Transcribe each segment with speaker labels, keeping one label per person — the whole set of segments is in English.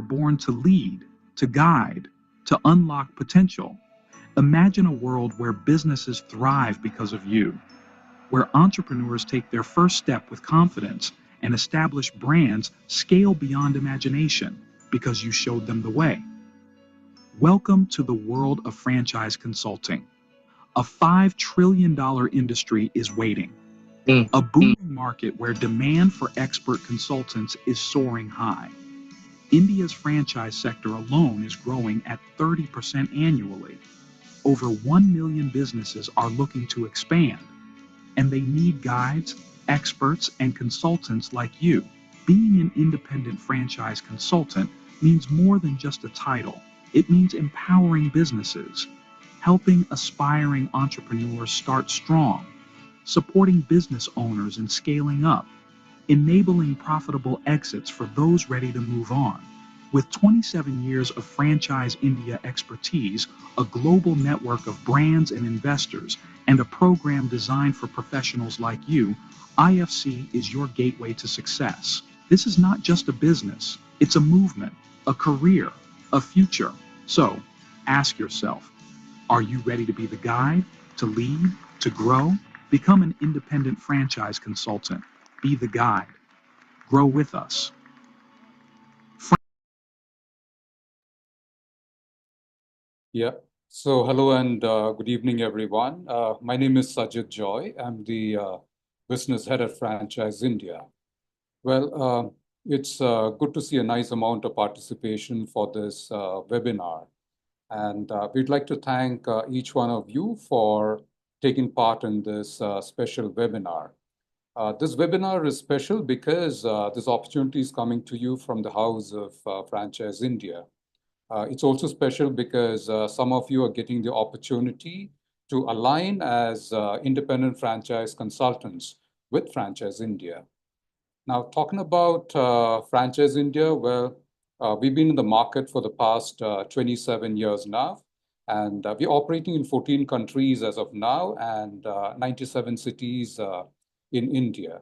Speaker 1: are born to lead, to guide, to unlock potential. Imagine a world where businesses thrive because of you, where entrepreneurs take their first step with confidence and established brands scale beyond imagination because you showed them the way. Welcome to the world of franchise consulting. A $5 trillion industry is waiting. A booming market where demand for expert consultants is soaring high. India's franchise sector alone is growing at 30% annually. Over 1 million businesses are looking to expand, and they need guides, experts, and consultants like you. Being an independent franchise consultant means more than just a title. It means empowering businesses, helping aspiring entrepreneurs start strong, supporting business owners in scaling up, enabling profitable exits for those ready to move on. With 27 years of Franchise India expertise, a global network of brands and investors, and a program designed for professionals like you, IFC is your gateway to success. This is not just a business, it's a movement, a career, a future. So, ask yourself, are you ready to be the guide, to lead, to grow? Become an independent franchise consultant. Be the guide. Grow with us.
Speaker 2: Yeah. So hello and good evening, everyone. My name is Sajid Joy. I'm the business head at Franchise India. Well, it's good to see a nice amount of participation for this webinar. And we'd like to thank each one of you for taking part in this special webinar. This webinar is special because this opportunity is coming to you from the House of Franchise India. It's also special because some of you are getting the opportunity to align as independent franchise consultants with Franchise India. Now, talking about Franchise India, well, we've been in the market for the past 27 years now, and we're operating in 14 countries as of now and 97 cities in India.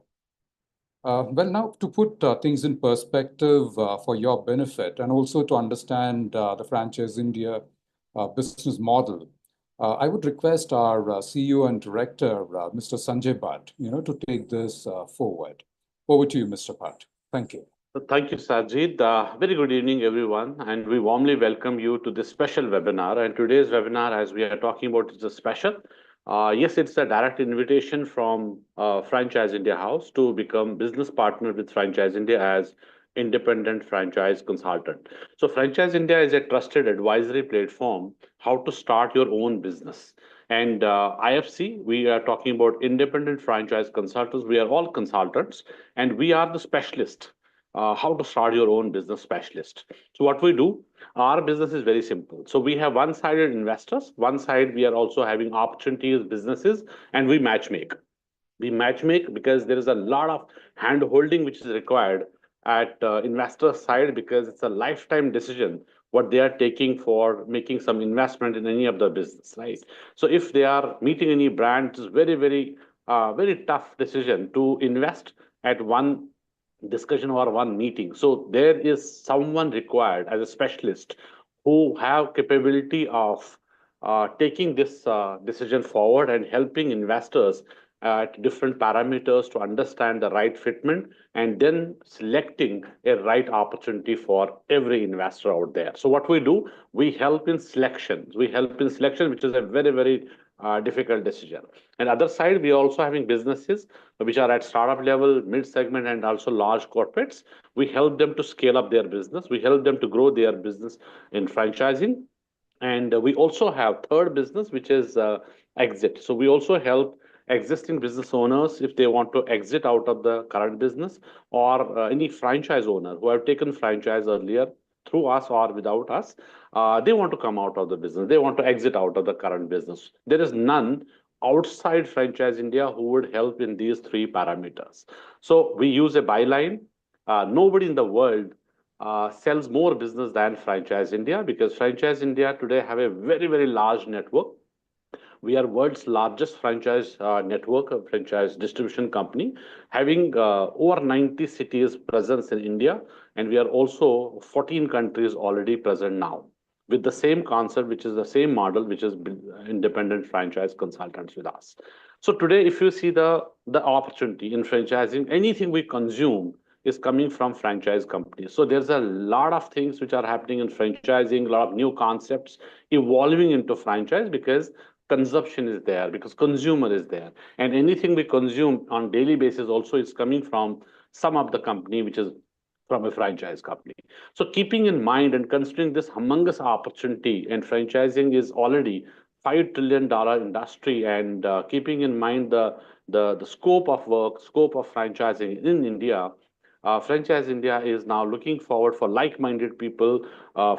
Speaker 2: Well, now to put things in perspective for your benefit and also to understand the Franchise India business model, I would request our CEO and Director, Mr. Sanjay Bhatt, to take this forward. Over to you, Mr. Bhatt. Thank you.
Speaker 3: Thank you, Sajid. Very good evening, everyone, and we warmly welcome you to this special webinar. And today's webinar, as we are talking about, is a special. Yes, it's a direct invitation from Franchise India House to become business partner with Franchise India as independent franchise consultant. So Franchise India is a trusted advisory platform how to start your own business. And IFC, we are talking about independent franchise consultants. We are all consultants, and we are the specialist. How to start your own business specialist. So what we do, our business is very simple. So we have one-sided investors, one side we are also having opportunities, businesses, and we matchmake. We matchmake because there is a lot of hand-holding which is required at investor side because it's a lifetime decision what they are taking for making some investment in any of the business, right? So if they are meeting any brand, it's very, very tough decision to invest at one discussion or one meeting. So there is someone required as a specialist who have capability of taking this decision forward and helping investors at different parameters to understand the right fitment and then selecting a right opportunity for every investor out there. So what we do, we help in selections. We help in selection, which is a very, very difficult decision. And other side, we are also having businesses which are at startup level, mid segment, and also large corporates. We help them to scale up their business. We help them to grow their business in franchising. And we also have third business, which is exit. So we also help existing business owners if they want to exit out of the current business, or any franchise owner who have taken franchise earlier through us or without us, they want to come out of the business. They want to exit out of the current business. There is none outside Franchise India who would help in these three parameters. So we use a byline. Nobody in the world sells more business than Franchise India because Franchise India today have a very, very large network. We are world's largest franchise network, a franchise distribution company, having over 90 cities presence in India, and we are also 14 countries already present now with the same concept, which is the same model, which is independent franchise consultants with us. So today, if you see the opportunity in franchising, anything we consume is coming from franchise companies. So there's a lot of things which are happening in franchising, a lot of new concepts evolving into franchise because consumption is there, because consumer is there. And anything we consume on daily basis also is coming from some of the company which is from a franchise company. So keeping in mind and considering this humongous opportunity, and franchising is already $5 trillion industry, and keeping in mind the scope of work, scope of franchising in India, Franchise India is now looking forward for like-minded people,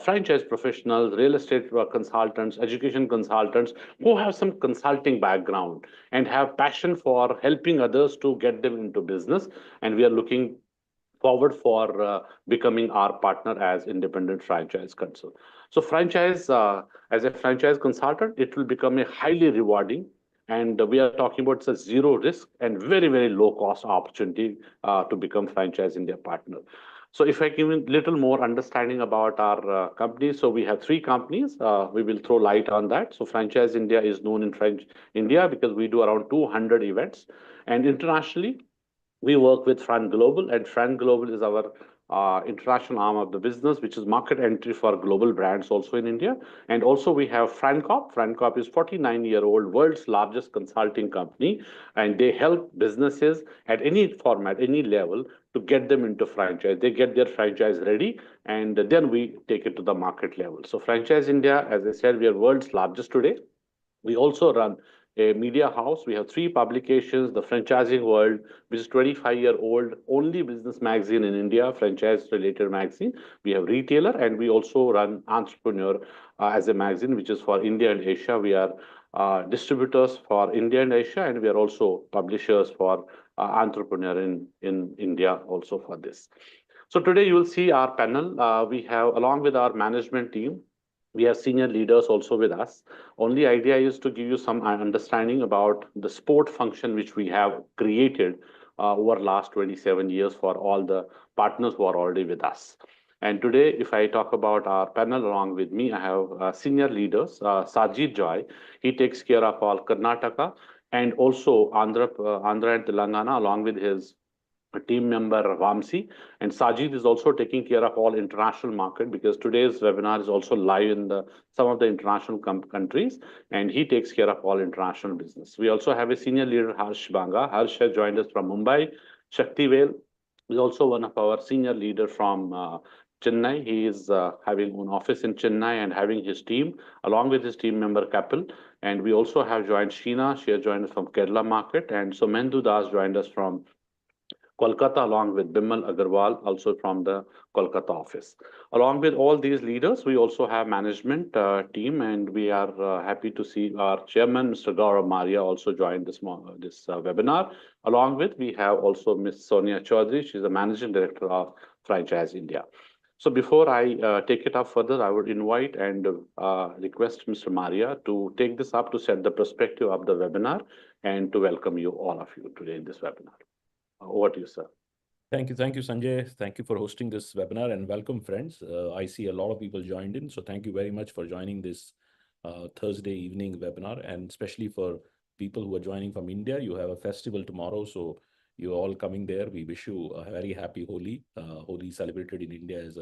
Speaker 3: franchise professionals, real estate consultants, education consultants who have some consulting background and have passion for helping others to get them into business. And we are looking forward for becoming our partner as independent franchise consult. So as a franchise consultant, it will become a highly rewarding, and we are talking about it's a zero risk and very, very low cost opportunity to become franchise India partner. So if I give a little more understanding about our company, so we have three companies. We will throw light on that. So Franchise India is known in French India because we do around 200 events, and internationally we work with Fran Global, and Fran Global is our international arm of the business, which is market entry for global brands also in India. And also we have FranCorp. FranCorp is 49-year-old world's largest consulting company, and they help businesses at any format, any level to get them into franchise. They get their franchise ready, and then we take it to the market level. So Franchise India, as I said, we are world's largest today. We also run a media house. We have three publications: The Franchising World, which is 25-year-old only business magazine in India, franchise-related magazine. We have Retailer, and we also run Entrepreneur as a magazine, which is for India and Asia. We are distributors for India and Asia, and we are also publishers for Entrepreneur in India also for this. So today you will see our panel. We have, along with our management team, we have senior leaders also with us. Only idea is to give you some understanding about the support function which we have created over last 27 years for all the partners who are already with us. And today, if I talk about our panel, along with me, I have senior leaders. Sajid Joy, he takes care of all Karnataka and also Andhra and Telangana, along with his team member Vamsi. And Sajid is also taking care of all international market because today's webinar is also live in some of the international countries, and he takes care of all international business. We also have a senior leader, Harsh Banga. Harsh has joined us from Mumbai. Shaktivel is also one of our senior leader from Chennai. He is having an office in Chennai and having his team along with his team member Kapil. And we also have joined Sheena. She has joined us from Kerala market. And so Mendu Das joined us from Kolkata, along with Bimal Agarwal, also from the Kolkata office. Along with all these leaders, we also have management team, and we are happy to see our chairman, Mr. Gaurav Maria, also joined this webinar. Along with, we have also Ms. Sonia Chaudhary. She's the managing director of Franchise India. So before I take it up further, I would invite and request Mr. Maria to take this up to set the perspective of the webinar and to welcome you, all of you, today in this webinar. Over to you, sir.
Speaker 4: Thank you, Sanjay. Thank you for hosting this webinar, and welcome, friends. I see a lot of people joined in, so thank you very much for joining this Thursday evening webinar, and especially for people who are joining from India. You have a festival tomorrow, so you're all coming there. We wish you a very happy Holi. Holi celebrated in India as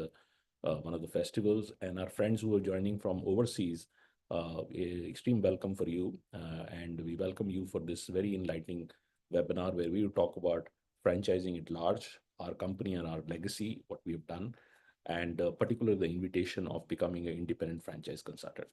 Speaker 4: one of the festivals, and our friends who are joining from overseas, extreme welcome for you, and we welcome you for this very enlightening webinar where we will talk about franchising at large, our company and our legacy, what we have done, and particularly the invitation of becoming an independent franchise consultant.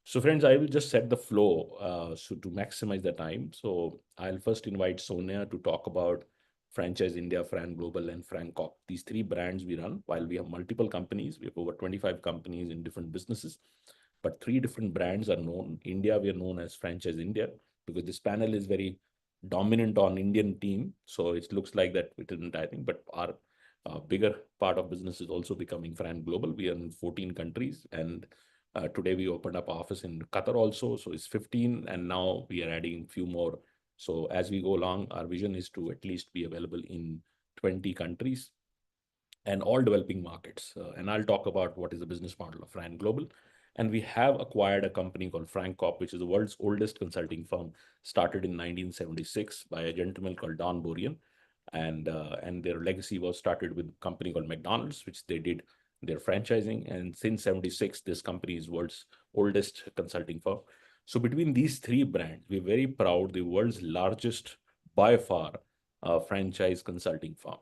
Speaker 4: So friends, I will just set the flow so to maximize the time. So I'll first invite Sonia to talk about Franchise India, Fran Global, and FranCorp. These three brands we run. While we have multiple companies, we have over 25 companies in different businesses, but three different brands are known. India, we are known as Franchise India because this panel is very dominant on Indian team, so it looks like that it isn't, I think, but our bigger part of business is also becoming Fran Global. We are in 14 countries, and Today we opened up office in Qatar also, so it's 15, and now we are adding a few more. So as we go along, our vision is to at least be available in 20 countries and all developing markets. And I'll talk about what is the business model of Fran Global. And we have acquired a company called Frank Corp, which is the world's oldest consulting firm, started in 1976 by a gentleman called Don Borian. And their legacy was started with a company called McDonald's, which they did their franchising. And since 76, this company is world's oldest consulting firm. So between these three brands, we're very proud, the world's largest by far franchise consulting firm.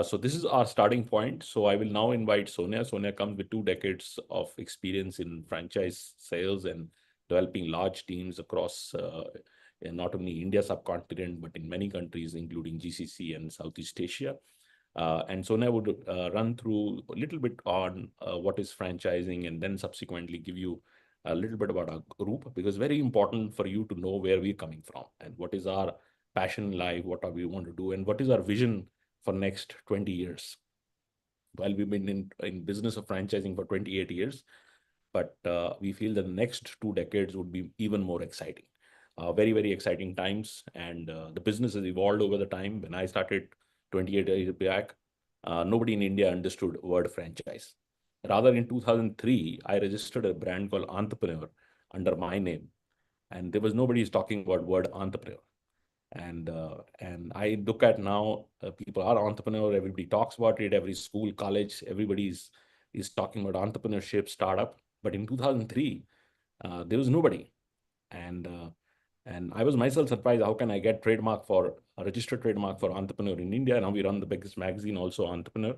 Speaker 4: So this is our starting point. So I will now invite Sonia. Sonia comes with 2 decades of experience in franchise sales and developing large teams across in not only India subcontinent, but in many countries, including GCC and Southeast Asia. And Sonia would run through a little bit on what is franchising, and then subsequently give you a little bit about our group, because very important for you to know where we're coming from and what is our passion in life, what are we want to do, and what is our vision for next 20 years. Well, we've been in business of franchising for 28 years, but we feel that the next 2 decades would be even more exciting. Very, very exciting times. And the business has evolved over the time. When I started 28 years back, nobody in India understood word franchise. Rather, in 2003, I registered a brand called Entrepreneur under my name. And there was nobody talking about word entrepreneur. And I look at now, people are entrepreneur. Everybody talks about it. Every school, college, everybody is talking about entrepreneurship, startup. But in 2003, there was nobody. And I was myself surprised. How can I get a registered trademark for entrepreneur in India? Now we run the biggest magazine, also Entrepreneur.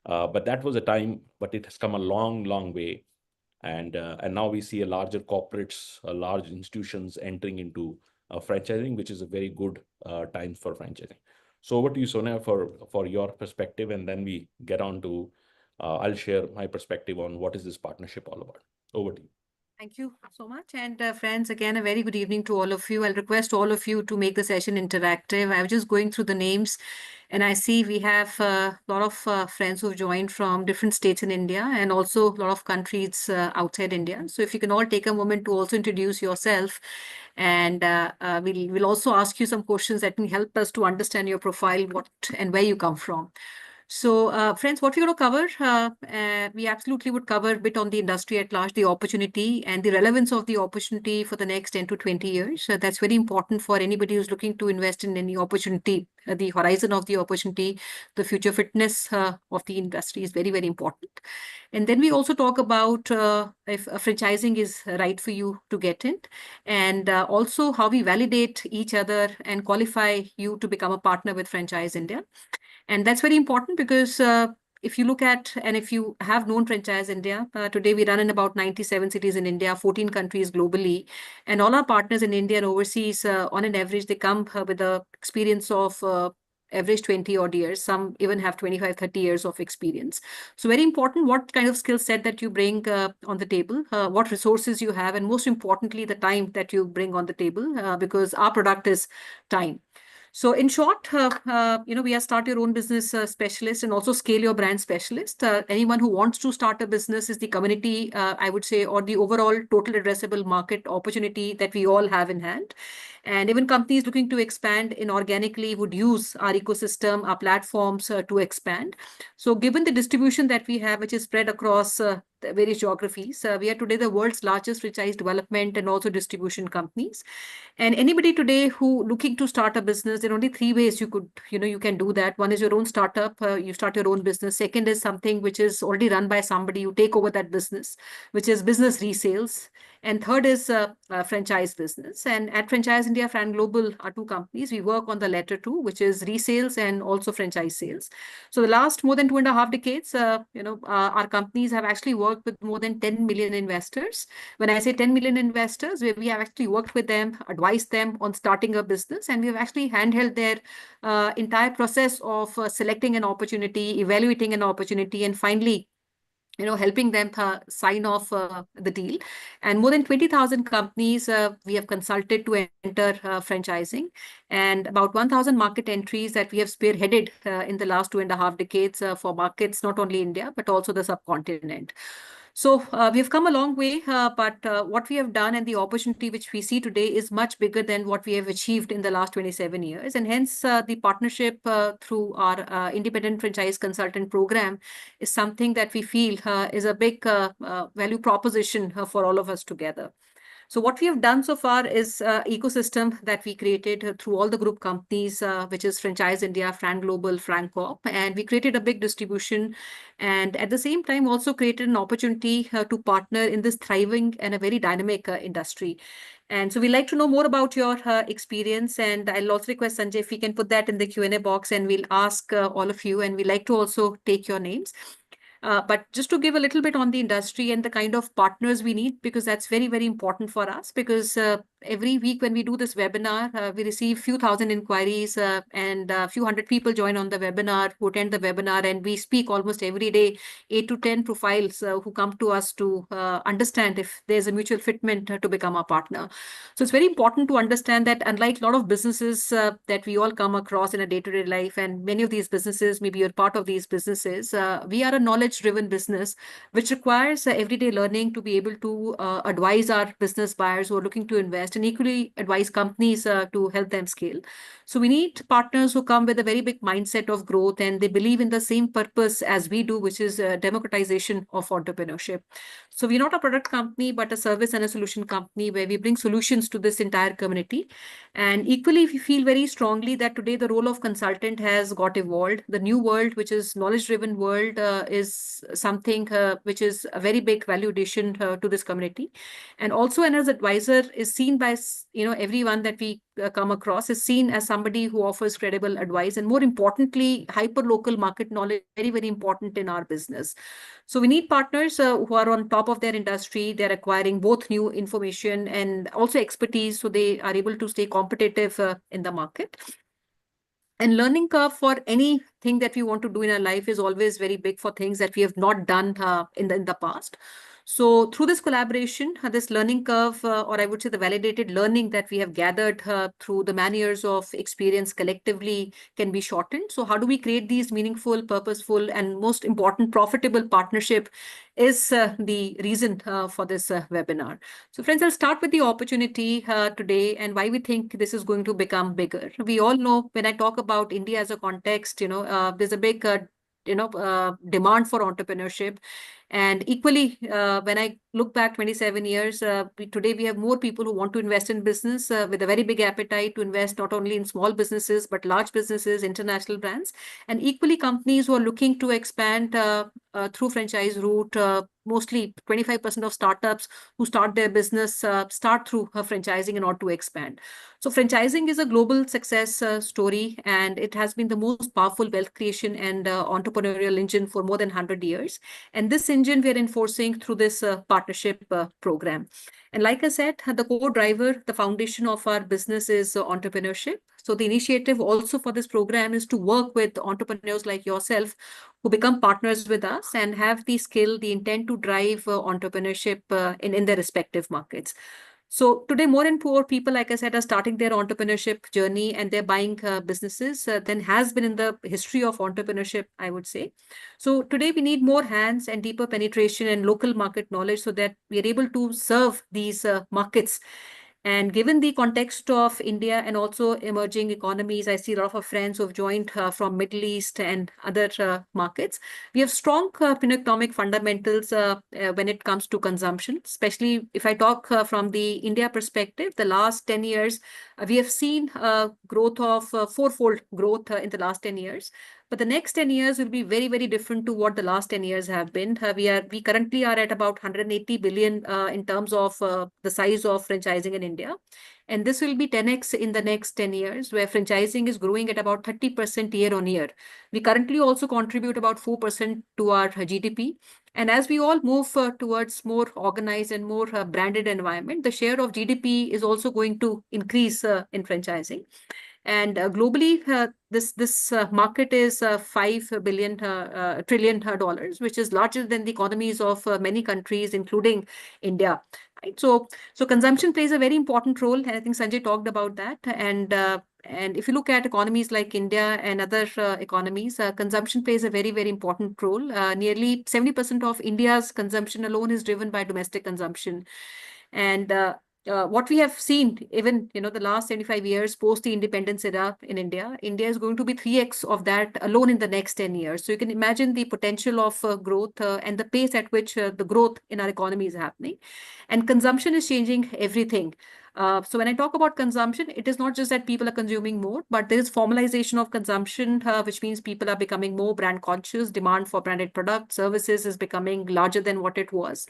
Speaker 4: But that was a time. But it has come a long, long way. And now we see a larger corporates, large institutions entering into franchising, which is a very good time for franchising. So over to you, Sonia, for your perspective, and then we get on to, I'll share my perspective on what is this partnership all about. Over to you.
Speaker 5: Thank you so much. And friends, again, a very good evening to all of you. I'll request all of you to make the session interactive. I was just going through the names, and I see we have a lot of friends who've joined from different states in India and also a lot of countries outside India. So if you can all take a moment to also introduce yourself, and we'll also ask you some questions that can help us to understand your profile, what and where you come from. So, friends, what we're going to cover, we absolutely would cover a bit on the industry at large, the opportunity and the relevance of the opportunity for the next 10 to 20 years. That's very important for anybody who's looking to invest in any opportunity. The horizon of the opportunity, the future fitness of the industry is very, very important. And then we also talk about if franchising is right for you to get in, and also how we validate each other and qualify you to become a partner with Franchise India. And that's very important because if you look at, and if you have known Franchise India, today we run in about 97 cities in India, 14 countries globally, and all our partners in India and overseas, on an average, they come with the experience of average 20 odd years. Some even have 25, 30 years of experience. So very important what kind of skill set that you bring on the table, what resources you have, and most importantly, the time that you bring on the table, because our product is time. So in short, we are start your own business specialist and also scale your brand specialist. Anyone who wants to start a business is the community, I would say, or the overall total addressable market opportunity that we all have in hand. And even companies looking to expand inorganically would use our ecosystem, our platforms to expand. So given the distribution that we have, which is spread across the various geographies, we are today the world's largest franchise development and also distribution companies. And anybody today who looking to start a business, there are only 3 ways you can do that. One is your own startup, you start your own business. Second is something which is already run by somebody, you take over that business, which is business resales. And third is a franchise business. And at Franchise India, Fran Global are 2 companies. We work on the latter 2, which is resales and also franchise sales. So the last more than 2.5 decades, our companies have actually worked with more than 10 million investors. When I say 10 million investors, we have actually worked with them, advised them on starting a business, and we have actually handheld their entire process of selecting an opportunity, evaluating an opportunity, and finally helping them sign off the deal. And more than 20,000 companies we have consulted to enter franchising, and about 1,000 market entries that we have spearheaded in the last 2.5 decades for markets, not only India, but also the subcontinent. So we have come a long way, but what we have done and the opportunity which we see today is much bigger than what we have achieved in the last 27 years. And hence the partnership through our independent franchise consultant program is something that we feel is a big value proposition for all of us together. So what we have done so far is ecosystem that we created through all the group companies, which is Franchise India, Fran Global, Francorp, and we created a big distribution, and at the same time also created an opportunity to partner in this thriving and a very dynamic industry. And so we'd like to know more about your experience, and I'll also request Sanjay if we can put that in the Q&A box, and we'll ask all of you, and we'd like to also take your names. But just to give a little bit on the industry and the kind of partners we need, because that's very, very important for us, because every week when we do this webinar, we receive few thousand inquiries and a few hundred people join on the webinar, who attend the webinar, and we speak almost every day, 8 to 10 profiles who come to us to understand if there's a mutual fitment to become a partner. So it's very important to understand that unlike a lot of businesses that we all come across in a day-to-day life, and many of these businesses, maybe you're part of these businesses, we are a knowledge-driven business, which requires everyday learning to be able to advise our business buyers who are looking to invest, and equally advise companies to help them scale. So we need partners who come with a very big mindset of growth, and they believe in the same purpose as we do, which is democratization of entrepreneurship. So we're not a product company, but a service and a solution company where we bring solutions to this entire community. And equally, we feel very strongly that today the role of consultant has got evolved. The new world, which is knowledge-driven world, is something which is a very big value addition to this community. And also, and as advisor is seen by everyone that we come across is seen as somebody who offers credible advice, and more importantly, hyper local market knowledge, very, very important in our business. So we need partners who are on top of their industry. They're acquiring both new information and also expertise, so they are able to stay competitive in the market. And learning curve for anything that we want to do in our life is always very big for things that we have not done in the past. So through this collaboration, this learning curve, or I would say the validated learning that we have gathered through the many years of experience collectively can be shortened. So how do we create these meaningful, purposeful, and most important, profitable partnership is the reason for this webinar. So friends, I'll start with the opportunity today and why we think this is going to become bigger. We all know when I talk about India as a context, there's a big demand for entrepreneurship. And equally, when I look back 27 years, today we have more people who want to invest in business with a very big appetite to invest not only in small businesses, but large businesses, international brands, and equally companies who are looking to expand through franchise route. Mostly 25% of startups who start their business start through franchising in order to expand. So franchising is a global success story, and it has been the most powerful wealth creation and entrepreneurial engine for more than 100 years. And this engine we are enforcing through this partnership program. And like I said, the core driver, the foundation of our business is entrepreneurship. So the initiative also for this program is to work with entrepreneurs like yourself who become partners with us and have the skill, the intent to drive entrepreneurship in their respective markets. So today, more and more people, like I said, are starting their entrepreneurship journey, and they're buying businesses than has been in the history of entrepreneurship, I would say. So today we need more hands and deeper penetration and local market knowledge so that we are able to serve these markets. And given the context of India and also emerging economies, I see a lot of our friends who have joined from Middle East and other markets. We have strong economic fundamentals when it comes to consumption, especially if I talk from the India perspective. The last 10 years, we have seen growth of fourfold growth in the last 10 years. But the next 10 years will be very, very different to what the last 10 years have been. We currently are at about 180 billion in terms of the size of franchising in India. And this will be 10x in the next 10 years, where franchising is growing at about 30% year on year. We currently also contribute about 4% to our GDP. And as we all move towards more organized and more branded environment, the share of GDP is also going to increase in franchising. And globally, this market is $5 trillion dollars, which is larger than the economies of many countries, including India. Right? So consumption plays a very important role, and I think Sanjay talked about that. And And if you look at economies like India and other economies, consumption plays a very, very important role. Nearly 70% of India's consumption alone is driven by domestic consumption. And what we have seen, even the last 75 years post the independence era in India, India is going to be 3x of that alone in the next 10 years. So you can imagine the potential of growth and the pace at which the growth in our economy is happening. And consumption is changing everything. So when I talk about consumption, it is not just that people are consuming more, but there is formalization of consumption, which means people are becoming more brand conscious. Demand for branded products, services is becoming larger than what it was.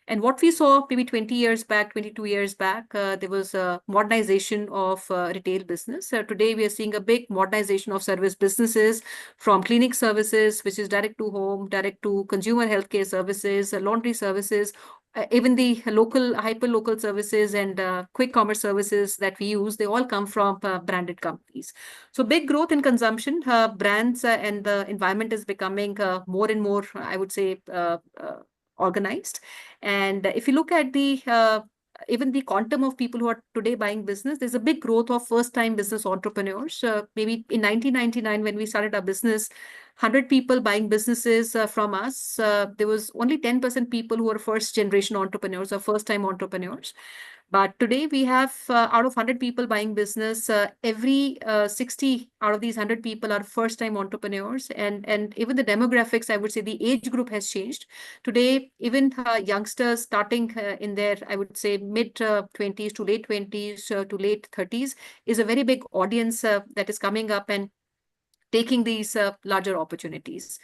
Speaker 5: And what we saw maybe 20 years back, 22 years back, there was a modernization of retail business. Today, we are seeing a big modernization of service businesses, from clinic services, which is direct to home, direct to consumer healthcare services, laundry services, even the local, hyper local services and quick commerce services that we use, they all come from branded companies. So big growth in consumption, brands and the environment is becoming more and more, I would say, organized. And if you look at the even the quantum of people who are today buying business, there's a big growth of first-time business entrepreneurs. Maybe in 1999, when we started our business, 100 people buying businesses from us, there was only 10% people who are first-generation entrepreneurs or first-time entrepreneurs. But today we have out of 100 people buying business, every 60 out of these 100 people are first-time entrepreneurs. And even the demographics, I would say the age group has changed. Today, even youngsters starting in their, I would say, mid 20s to late 20s to late 30s is a very big audience that is coming up and taking these larger opportunities.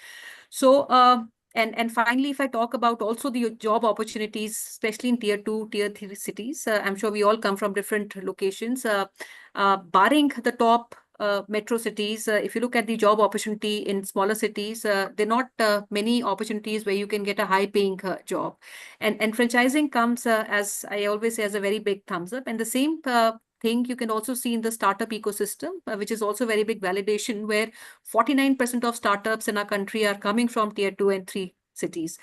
Speaker 5: So, and finally, if I talk about also the job opportunities, especially in tier 2, tier 3 cities, I'm sure we all come from different locations. Barring the top metro cities, if you look at the job opportunity in smaller cities, there are not many opportunities where you can get a high-paying job. And franchising comes, as I always say, as a very big thumbs up. And the same thing you can also see in the startup ecosystem, which is also very big validation, where 49% of startups in our country are coming from tier 2 and 3 cities.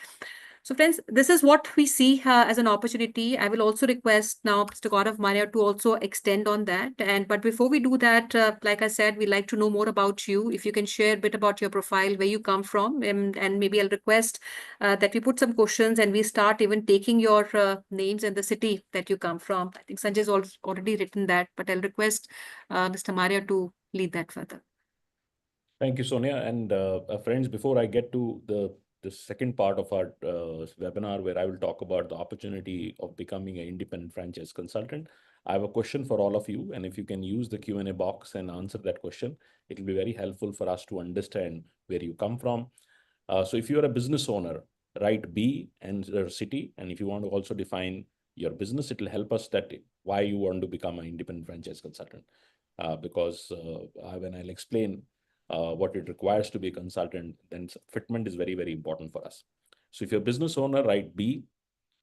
Speaker 5: So friends, this is what we see as an opportunity. I will also request now Mr. Gaurav Maria to also extend on that. But before we do that, like I said, we'd like to know more about you. If you can share a bit about your profile, where you come from, and maybe I'll request that we put some questions and we start even taking your names and the city that you come from. I think Sanjay's already written that, but I'll request Mr. Maria to lead that further.
Speaker 4: Thank you, Sonia. And friends, before I get to the second part of our webinar, where I will talk about the opportunity of becoming an independent franchise consultant, I have a question for all of you. And if you can use the Q&A box and answer that question, it will be very helpful for us to understand where you come from. So if you're a business owner, write B and your city. And if you want to also define your business, it will help us that why you want to become an independent franchise consultant. Because when I'll explain what it requires to be a consultant, then fitment is very, very important for us. So if you're a business owner, write B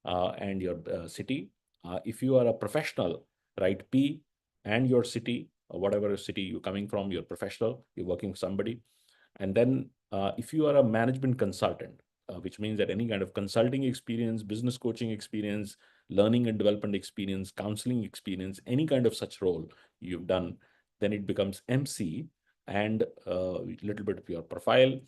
Speaker 4: and your city. If you are a professional, write P and your city, or whatever city you're coming from, you're professional, you're working with somebody. And then if you are a management consultant, which means that any kind of consulting experience, business coaching experience, learning and development experience, counseling experience, any kind of such role you've done, then it becomes MC and a little bit of your profile.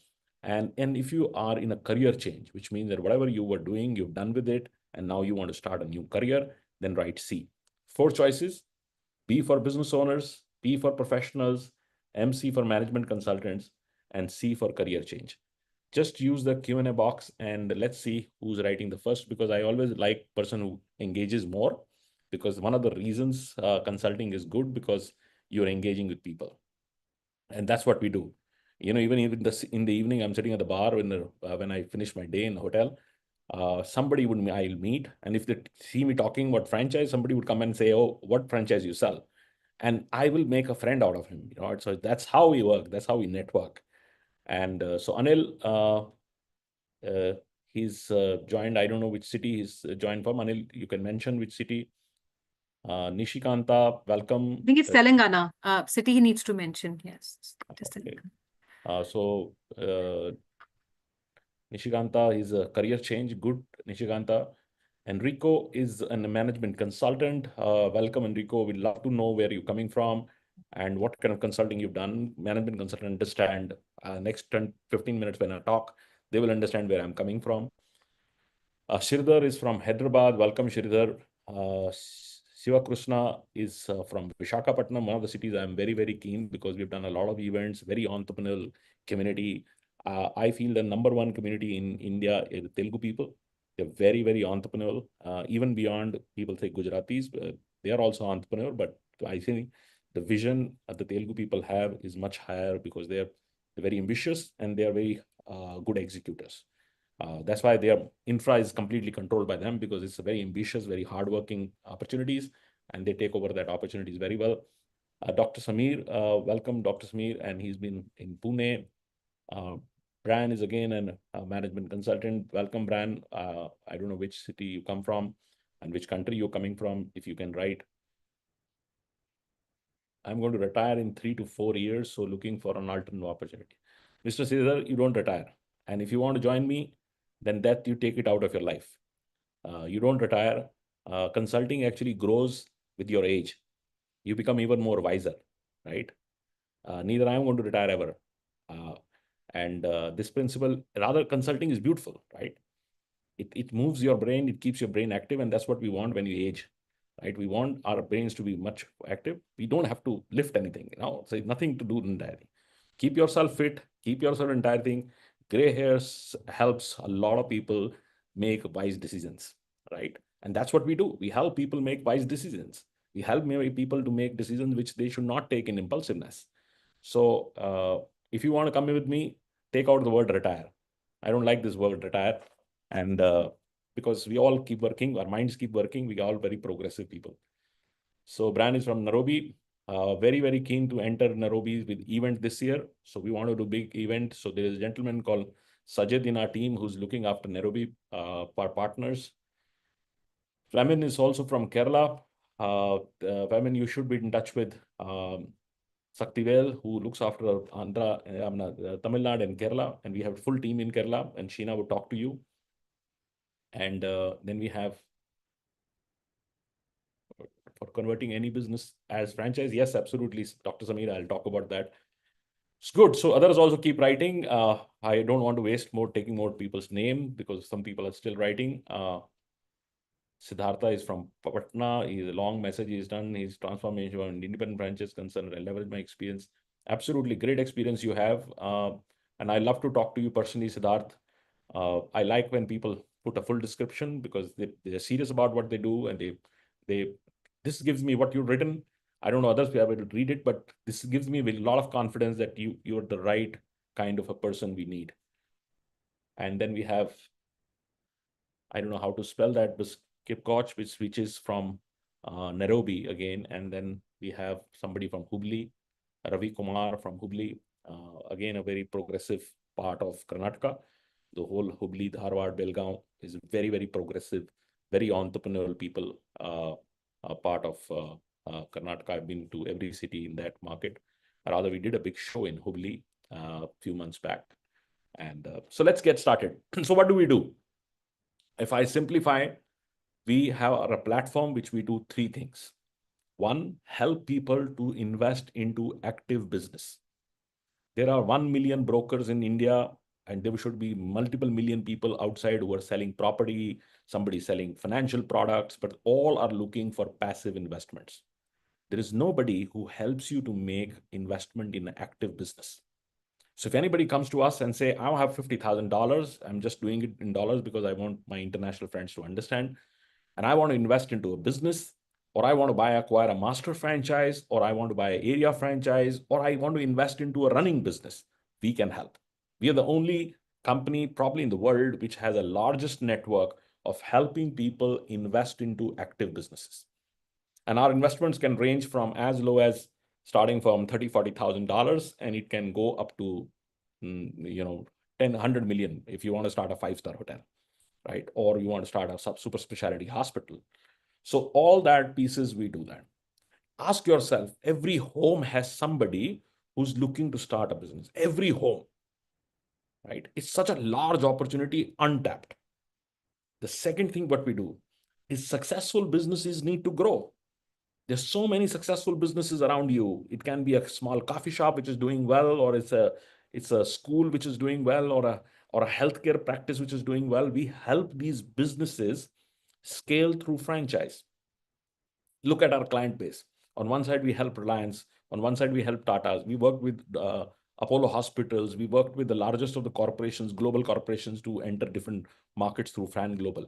Speaker 4: And if you are in a career change, which means that whatever you were doing, you've done with it, and now you want to start a new career, then write C. 4 choices: B for business owners, P for professionals, MC for management consultants, and C for career change. Just use the Q&A box and let's see who's writing the first, because I always like person who engages more, because one of the reasons consulting is good, because you're engaging with people. And that's what we do. Even in the evening, I'm sitting at the bar when I finish my day in the hotel. Somebody I'll meet, and if they see me talking about franchise, somebody would come and say, "Oh, what franchise you sell?" And I will make a friend out of him. So that's how we work. That's how we network. And so Anil, he's joined. I don't know which city he's joined from. Anil, you can mention which city. Nishikanta, welcome.
Speaker 5: I think it's Telangana. City he needs to mention. Yes. It is
Speaker 4: Okay.
Speaker 5: Telangana.
Speaker 4: Nishikanta is a career change. Good, Nishikanta. Enrico is a management consultant. Welcome, Enrico. We'd love to know where you're coming from. and what kind of consulting you've done. Management consultant understand next 10, 15 minutes when I talk, they will understand where I'm coming from. Sridhar is from Hyderabad. Welcome, Sridhar. Siva Krishna is from Visakhapatnam, one of the cities I'm very, very keen because we've done a lot of events, very entrepreneurial community. I feel the number one community in India is the Telugu people. They're very, very entrepreneurial, even beyond people say Gujaratis. They are also entrepreneurial, but I think the vision that the Telugu people have is much higher because they're very ambitious and they are very good executors. That's why their infra is completely controlled by them because it's a very ambitious, very hardworking opportunities, and they take over that opportunities very well. Dr. Samir, welcome, Dr. Samir, and he's been in Pune. Bran is again a management consultant. Welcome, Bran. I don't know which city you come from and which country you're coming from. If you can write, I'm going to retire in 3 to 4 years, so looking for an alternate opportunity. Mr. Caesar, you don't retire. And if you want to join me, then that you take it out of your life. You don't retire. Consulting actually grows with your age. You become even more wiser, right? Neither I am going to retire ever. And this principle, rather consulting is beautiful, right? It moves your brain, it keeps your brain active, and that's what we want when you age, right? We want our brains to be much active. We don't have to lift anything, so it's nothing to do entirely. Keep yourself fit, keep yourself entire thing. Gray hairs helps a lot of people make wise decisions, right? And that's what we do. We help people make wise decisions. We help maybe people to make decisions which they should not take in impulsiveness. So if you want to come with me, take out the word retire. I don't like this word retire. And because we all keep working, our minds keep working, we are all very progressive people. So Bran is from Nairobi, very, very keen to enter Nairobi with event this year. So we want to do big event. So there is a gentleman called Sajid in our team who's looking after Nairobi, our partners. Flamin is also from Kerala. Flamin, you should be in touch with Saktivel, who looks after Andhra, Tamil Nadu and Kerala. And we have a full team in Kerala, and Sheena will talk to you. And then we have for converting any business as franchise. Yes, absolutely, Dr. Samir, I'll talk about that. It's good. So others also keep writing. I don't want to waste taking more people's name because some people are still writing. Siddhartha is from Patna. He's a long message he's done. His transformation and independent branches concerned. I leverage my experience. Absolutely great experience you have. And I love to talk to you personally, Siddharth. I like when people put a full description because they're serious about what they do, and this gives me what you've written. I don't know others will be able to read it, but this gives me a lot of confidence that you're the right kind of a person we need. And then we have, I don't know how to spell that, but Kip Koch, which is from Nairobi again. And then we have somebody from Hubli, Ravi Kumar from Hubli, again, a very progressive part of Karnataka. The whole Hubli, Dharwad, Belgaum is very, very progressive, very entrepreneurial people, part of Karnataka. I've been to every city in that market. Rather, we did a big show in Hubli a few months back. And so let's get started. So what do we do? If I simplify, we have a platform which we do 3 things. 1, help people to invest into active business. There are 1 million brokers in India, and there should be multiple million people outside who are selling property, somebody selling financial products, but all are looking for passive investments. There is nobody who helps you to make investment in an active business. So if anybody comes to us and say, I don't have $50,000, I'm just doing it in dollars because I want my international friends to understand, and I want to invest into a business, or I want to acquire a master franchise, or I want to buy an area franchise, or I want to invest into a running business, we can help. We are the only company probably in the world which has the largest network of helping people invest into active businesses. And our investments can range from as low as starting from $30,000, $40,000, and it can go up to, 10, 100 million if you want to start a 5-star hotel, right? Or you want to start a super specialty hospital. So all that pieces, we do that. Ask yourself, every home has somebody who's looking to start a business. Every home, right? It's such a large opportunity, untapped. The second thing what we do is successful businesses need to grow. There's so many successful businesses around you. It can be a small coffee shop which is doing well, or it's a school which is doing well, or a healthcare practice which is doing well. We help these businesses scale through franchise. Look at our client base. On one side, we help Reliance. On one side, we help Tatas. We work with Apollo Hospitals. We worked with the largest of the corporations, global corporations, to enter different markets through Fran Global.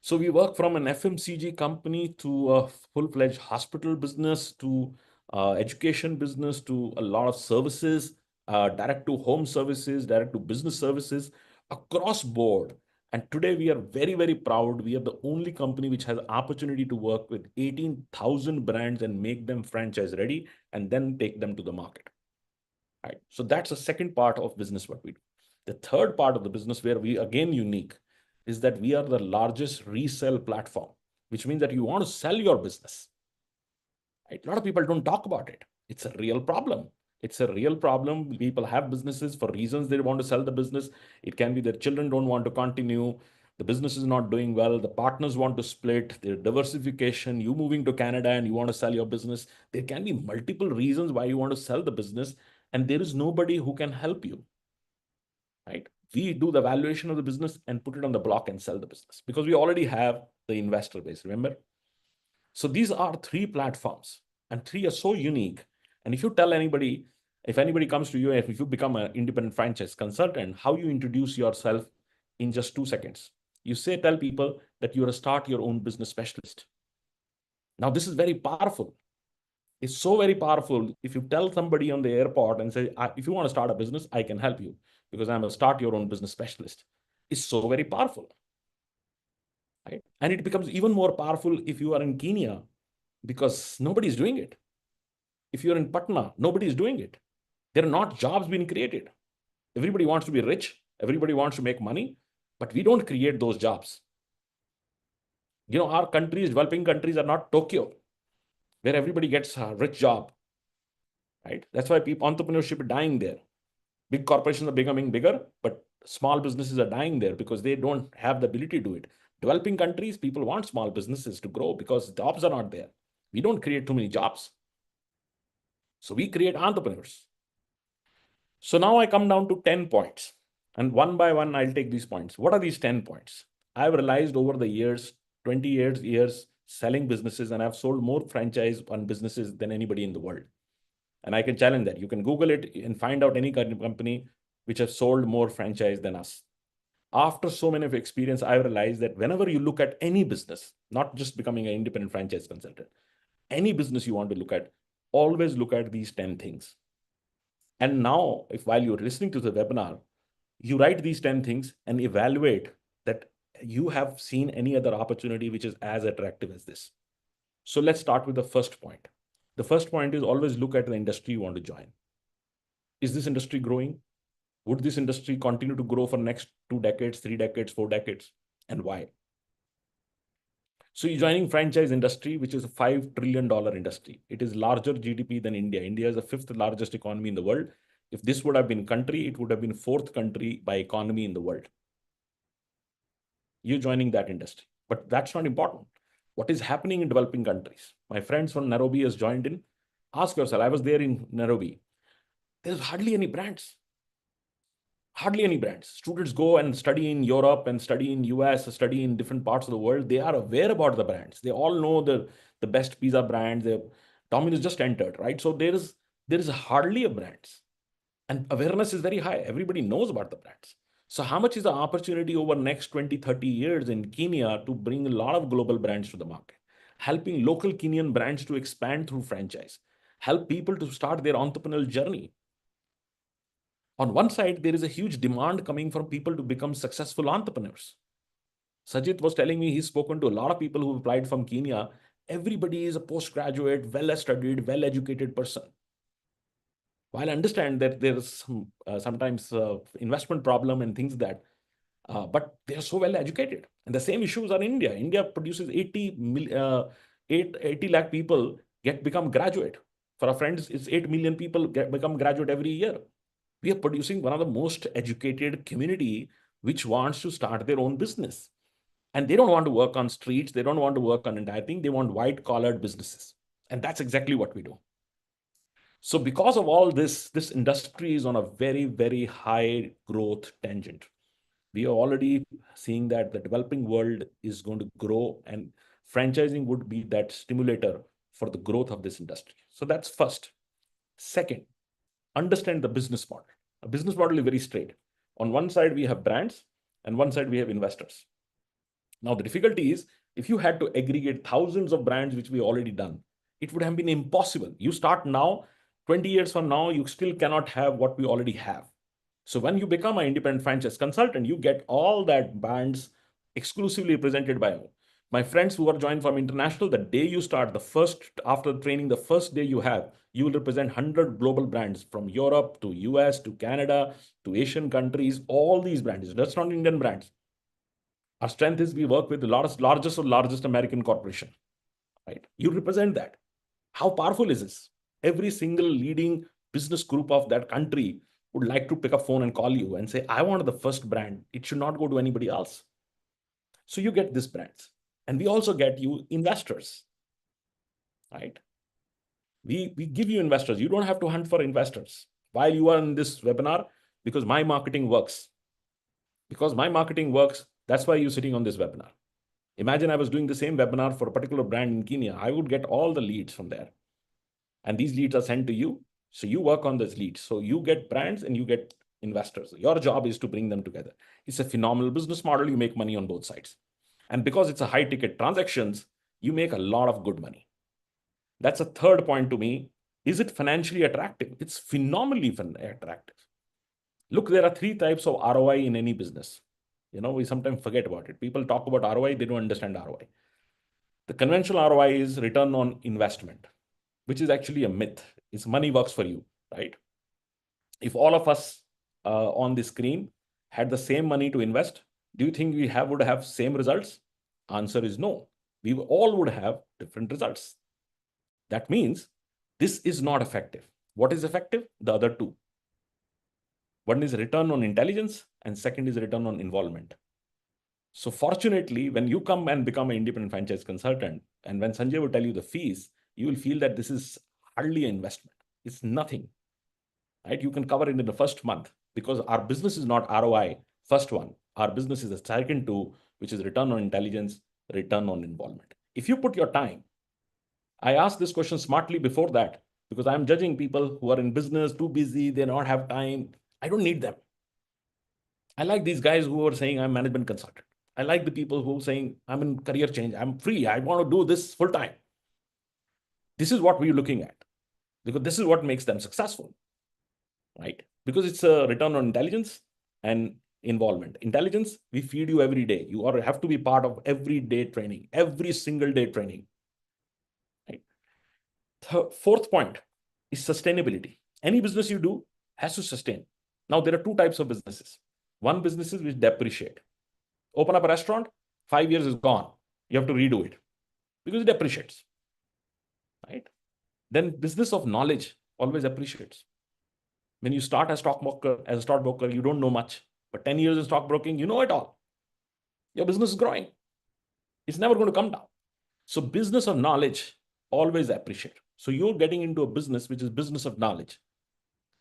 Speaker 4: So we work from an FMCG company to a full-fledged hospital business to education business to a lot of services, direct to home services, direct to business services across board. And today we are very, very proud. We are the only company which has opportunity to work with 18,000 brands and make them franchise ready and then take them to the market. Right. So that's the second part of business what we do. The third part of the business where we again unique is that we are the largest resale platform, which means that you want to sell your business. Right? A lot of people don't talk about it. It's a real problem. It's a real problem. People have businesses for reasons they want to sell the business. It can be their children don't want to continue. The business is not doing well. The partners want to split. Their diversification. You moving to Canada and you want to sell your business. There can be multiple reasons why you want to sell the business, and there is nobody who can help you. Right? We do the valuation of the business and put it on the block and sell the business because we already have the investor base. Remember? So these are three platforms, and three are so unique. And if you tell anybody, if anybody comes to you, if you become an independent franchise consultant, how you introduce yourself in just 2 seconds. You say, tell people that you're a start your own business specialist. Now, this is very powerful. It's so very powerful. If you tell somebody on the airport and say, if you want to start a business, I can help you because I'm a start your own business specialist. It's so very powerful. Right? And it becomes even more powerful if you are in Kenya because nobody's doing it. If you're in Patna, nobody's doing it. There are not jobs being created. Everybody wants to be rich. Everybody wants to make money, but we don't create those jobs. You know, our countries, developing countries are not Tokyo, where everybody gets a rich job. Right? That's why entrepreneurship is dying there. Big corporations are becoming bigger, but small businesses are dying there because they don't have the ability to do it. Developing countries, people want small businesses to grow because jobs are not there. We don't create too many jobs. So we create entrepreneurs. So now I come down to 10 points. And one by one, I'll take these points. What are these 10 points? I've realized over the years, 20 years selling businesses, and I've sold more franchise on businesses than anybody in the world. And I can challenge that. You can Google it and find out any kind of company which has sold more franchise than us. After so many of experience, I realized that whenever you look at any business, not just becoming an independent franchise consultant, any business you want to look at, always look at these 10 things. And now, if while you're listening to the webinar, you write these 10 things and evaluate that you have seen any other opportunity which is as attractive as this. So let's start with the first point. The first point is always look at the industry you want to join. Is this industry growing? Would this industry continue to grow for next 2 decades, 3 decades, 4 decades? And why? So you're joining franchise industry, which is a $5 trillion industry. It is larger GDP than India. India is the 5th largest economy in the world. If this would have been country, it would have been 4th country by economy in the world. You're joining that industry, but that's not important. What is happening in developing countries? My friends from Nairobi has joined in. Ask yourself, I was there in Nairobi. There's hardly any brands. Hardly any brands. Students go and study in Europe and study in US, study in different parts of the world. They are aware about the brands. They all know the best pizza brands. Domino's just entered, right? So there is hardly a brands. And awareness is very high. Everybody knows about the brands. So how much is the opportunity over next 20, 30 years in Kenya to bring a lot of global brands to the market? Helping local Kenyan brands to expand through franchise. Help people to start their entrepreneurial journey. On one side, there is a huge demand coming from people to become successful entrepreneurs. Sajid was telling me he's spoken to a lot of people who applied from Kenya. Everybody is a postgraduate, well-studied, well-educated person. While I understand that there's sometimes investment problem and things that, but they are so well-educated. And the same issues are in India. India produces 80 lakh people become graduate. For our friends, it's 8 million people become graduate every year. We are producing one of the most educated community which wants to start their own business. And they don't want to work on streets. They don't want to work on entire thing. They want white-collared businesses. And that's exactly what we do. So because of all this, this industry is on a very, very high growth tangent. We are already seeing that the developing world is going to grow, and franchising would be that stimulator for the growth of this industry. So that's first. Second, understand the business model. A business model is very straight. On one side, we have brands, and one side, we have investors. Now, the difficulty is if you had to aggregate thousands of brands, which we already done, it would have been impossible. You start now, 20 years from now, you still cannot have what we already have. So when you become an independent franchise consultant, you get all that brands exclusively presented by me. My friends who are joined from international, the day you start, the first, after training, the first day you have, you will represent 100 global brands from Europe to US to Canada to Asian countries, all these brands. That's not Indian brands. Our strength is we work with the largest American corporation, right? You represent that. How powerful is this? Every single leading business group of that country would like to pick up phone and call you and say, I want the first brand. It should not go to anybody else. So you get these brands. And we also get you investors, right? We give you investors. You don't have to hunt for investors while you are in this webinar, because my marketing works. Because my marketing works, that's why you're sitting on this webinar. Imagine I was doing the same webinar for a particular brand in Kenya. I would get all the leads from there. And these leads are sent to you. So you work on those leads. So you get brands and you get investors. Your job is to bring them together. It's a phenomenal business model. You make money on both sides. And because it's a high ticket transactions, you make a lot of good money. That's a third point to me. Is it financially attractive? It's phenomenally attractive. Look, there are 3 types of ROI in any business. We sometimes forget about it. People talk about ROI, they don't understand ROI. The conventional ROI is return on investment, which is actually a myth. It's money works for you, right? If all of us on the screen had the same money to invest, do you think we would have same results? Answer is no. We all would have different results. That means this is not effective. What is effective? The other 2. One is return on intelligence, and second is return on involvement. So fortunately, when you come and become an independent franchise consultant, and when Sanjay will tell you the fees, you will feel that this is hardly an investment. It's nothing, right? You can cover it in the first month, because our business is not ROI, first one. Our business is the second 2, which is return on intelligence, return on involvement. If you put your time, I asked this question smartly before that, because I'm judging people who are in business, too busy, they don't have time. I don't need them. I like these guys who are saying I'm management consultant. I like the people who are saying I'm in career change. I'm free. I want to do this full time. This is what we're looking at, because this is what makes them successful, right? Because it's a return on intelligence and involvement. Intelligence, we feed you every day. You have to be part of every day training, every single day training, right? Fourth point is sustainability. Any business you do has to sustain. Now, there are 2 types of businesses. One businesses which depreciate. Open up a restaurant, 5 years is gone. You have to redo it because it depreciates, right? Then business of knowledge always appreciates. When you start as a stockbroker, you don't know much, but 10 years in stockbroking, you know it all. Your business is growing. It's never going to come down. So business of knowledge always appreciate. So you're getting into a business which is business of knowledge,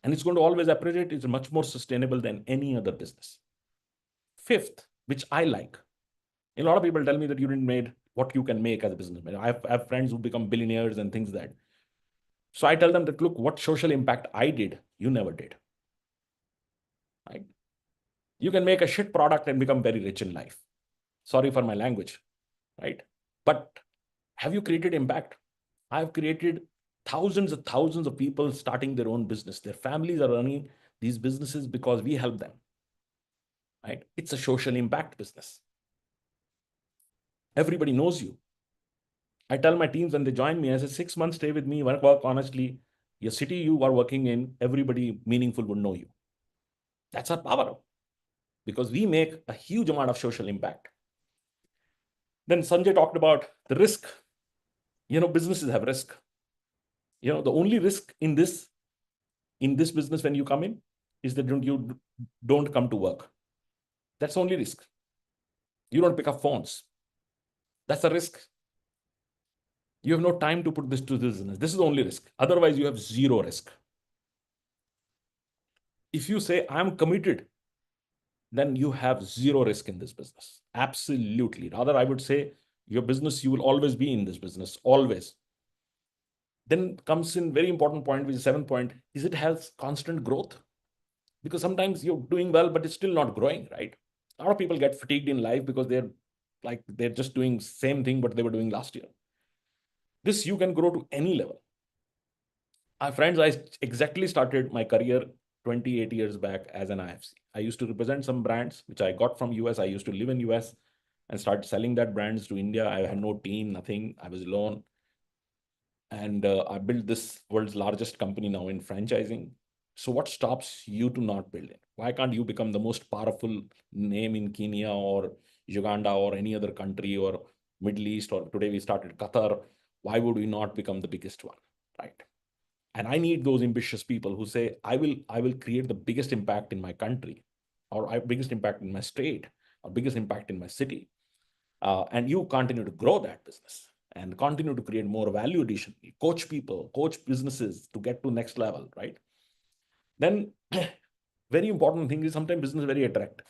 Speaker 4: and it's going to always appreciate. It's much more sustainable than any other business. Fifth, which I like, a lot of people tell me that you didn't make what you can make as a businessman. I have friends who become billionaires and things like that. So I tell them that, look, what social impact I did, you never did. Right? You can make a shit product and become very rich in life. Sorry for my language, right? But have you created impact? I've created thousands of people starting their own business. Their families are running these businesses because we help them, right? It's a social impact business. Everybody knows you. I tell my teams when they join me, I say 6 months, stay with me, work honestly. Your city you are working in, everybody meaningful would know you. That's our power, because we make a huge amount of social impact. Then Sanjay talked about the risk. Businesses have risk. The only risk in this business when you come in is that you don't come to work. That's the only risk. You don't pick up phones. That's a risk. You have no time to put this to business. This is the only risk. Otherwise, you have zero risk. If you say, I'm committed, then you have zero risk in this business. Absolutely. Rather, I would say your business, you will always be in this business, always. Then comes in very important point, which is 7th point, is it has constant growth? Because sometimes you're doing well, but it's still not growing, right? A lot of people get fatigued in life because they're just doing same thing, but they were doing last year. This you can grow to any level. Friends, I exactly started my career 28 years back as an IFC. I used to represent some brands, which I got from US. I used to live in US and start selling that brands to India. I had no team, nothing. I was alone. And I built this world's largest company now in franchising. So what stops you to not build it? Why can't you become the most powerful name in Kenya or Uganda or any other country or Middle East, or today we started Qatar? Why would we not become the biggest one, right? And I need those ambitious people who say, I will create the biggest impact in my country, or biggest impact in my state, or biggest impact in my city. And you continue to grow that business and continue to create more value addition, coach people, coach businesses to get to next level, right? Then very important thing is sometimes business is very attractive,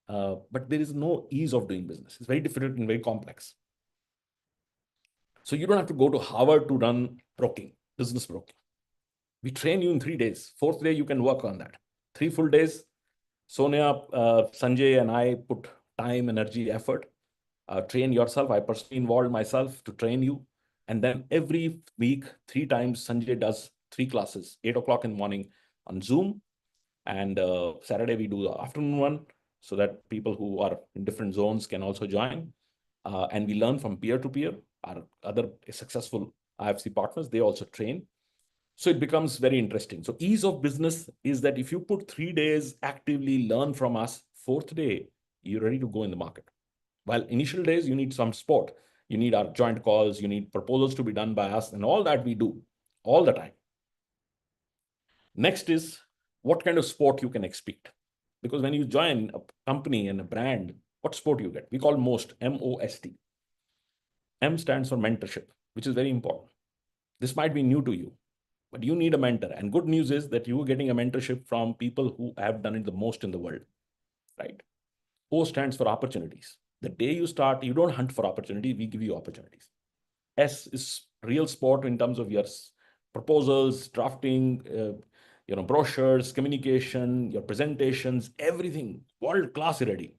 Speaker 4: but there is no ease of doing business. It's very difficult and very complex. So you don't have to go to Harvard to run broking, business broking. We train you in 3 days. 4th day, you can work on that. 3 full days, Sonia, Sanjay, and I put time, energy, effort. Train yourself. I personally involved myself to train you. And then every week, 3 times, Sanjay does 3 classes, 8 o'clock in the morning on Zoom. And Saturday, we do the afternoon one so that people who are in different zones can also join. And we learn from peer to peer. Our other successful IFC partners, they also train. So it becomes very interesting. So ease of business is that if you put 3 days actively learn from us, 4th day, you're ready to go in the market. While initial days, you need some support. You need our joint calls, you need proposals to be done by us, and all that we do all the time. Next is what kind of support you can expect. Because when you join a company and a brand, what support you get? We call MOST, M-O-S-T. M stands for mentorship, which is very important. This might be new to you, but you need a mentor. And good news is that you are getting a mentorship from people who have done it the most in the world, right? O stands for opportunities. The day you start, you don't hunt for opportunity, we give you opportunities. S is real support in terms of your proposals, drafting, brochures, communication, your presentations, everything, world class ready.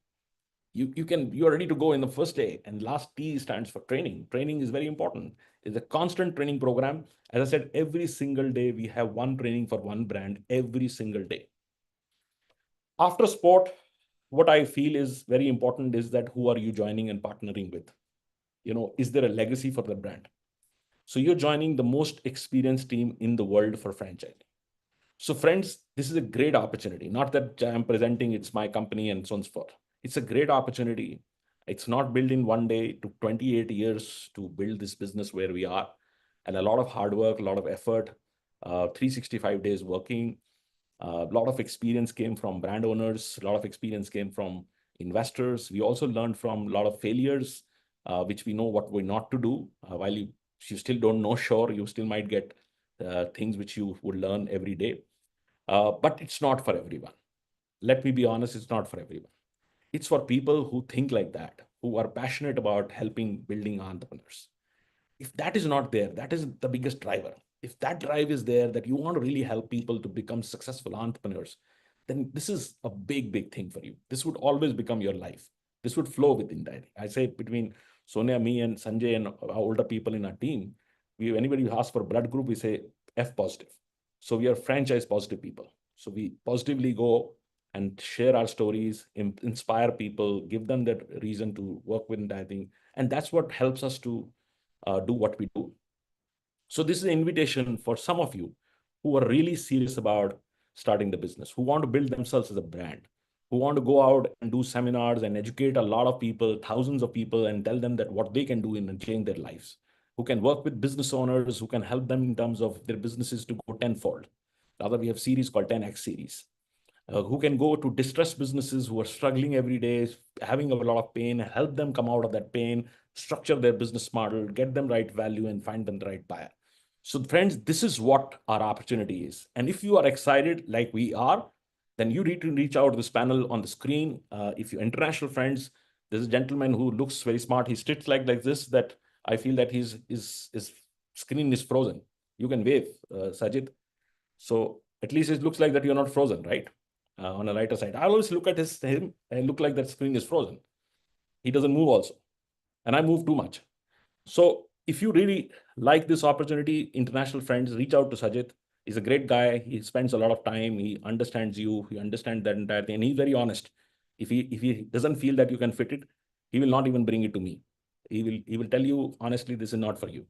Speaker 4: You're ready to go in the first day. And last T stands for training. Training is very important. It's a constant training program. As I said, every single day we have one training for one brand every single day. After sport, what I feel is very important is that who are you joining and partnering with? Is there a legacy for the brand? So you're joining the most experienced team in the world for franchising. So friends, this is a great opportunity. Not that I'm presenting it's my company and so on and so forth. It's a great opportunity. It's not built in one day. It took 28 years to build this business where we are, and a lot of hard work, a lot of effort, 365 days working. A lot of experience came from brand owners. A lot of experience came from investors. We also learned from a lot of failures, which we know what we're not to do. While you still don't know, sure, you still might get things which you would learn every day. But it's not for everyone. Let me be honest, it's not for everyone. It's for people who think like that, who are passionate about helping building entrepreneurs. If that is not there, that is the biggest driver. If that drive is there, that you want to really help people to become successful entrepreneurs, then this is a big, big thing for you. This would always become your life. This would flow within that. I say between Sonia, me, and Sanjay, and older people in our team, anybody who asks for blood group, we say F positive. So we are franchise positive people. So we positively go and share our stories, inspire people, give them that reason to work with dieting. And that's what helps us to do what we do. So this is an invitation for some of you who are really serious about starting the business, who want to build themselves as a brand, who want to go out and do seminars and educate a lot of people, thousands of people, and tell them that what they can do and change their lives, who can work with business owners, who can help them in terms of their businesses to go tenfold. Rather, we have series called 10X series. who can go to distressed businesses who are struggling every day, having a lot of pain, help them come out of that pain, structure their business model, get them right value, and find them the right buyer. So friends, this is what our opportunity is. And if you are excited like we are, then you need to reach out to this panel on the screen. If you're international friends, there's a gentleman who looks very smart. He sits like this, that I feel that his screen is frozen. You can wave, Sajid. So at least it looks like that you're not frozen, right? On the lighter side. I always look at him and look like that screen is frozen. He doesn't move also. And I move too much. So if you really like this opportunity, international friends, reach out to Sajid. He's a great guy. He spends a lot of time. He understands you. He understands that entire thing. And he's very honest. If he doesn't feel that you can fit it, he will not even bring it to me. He will tell you, honestly, this is not for you.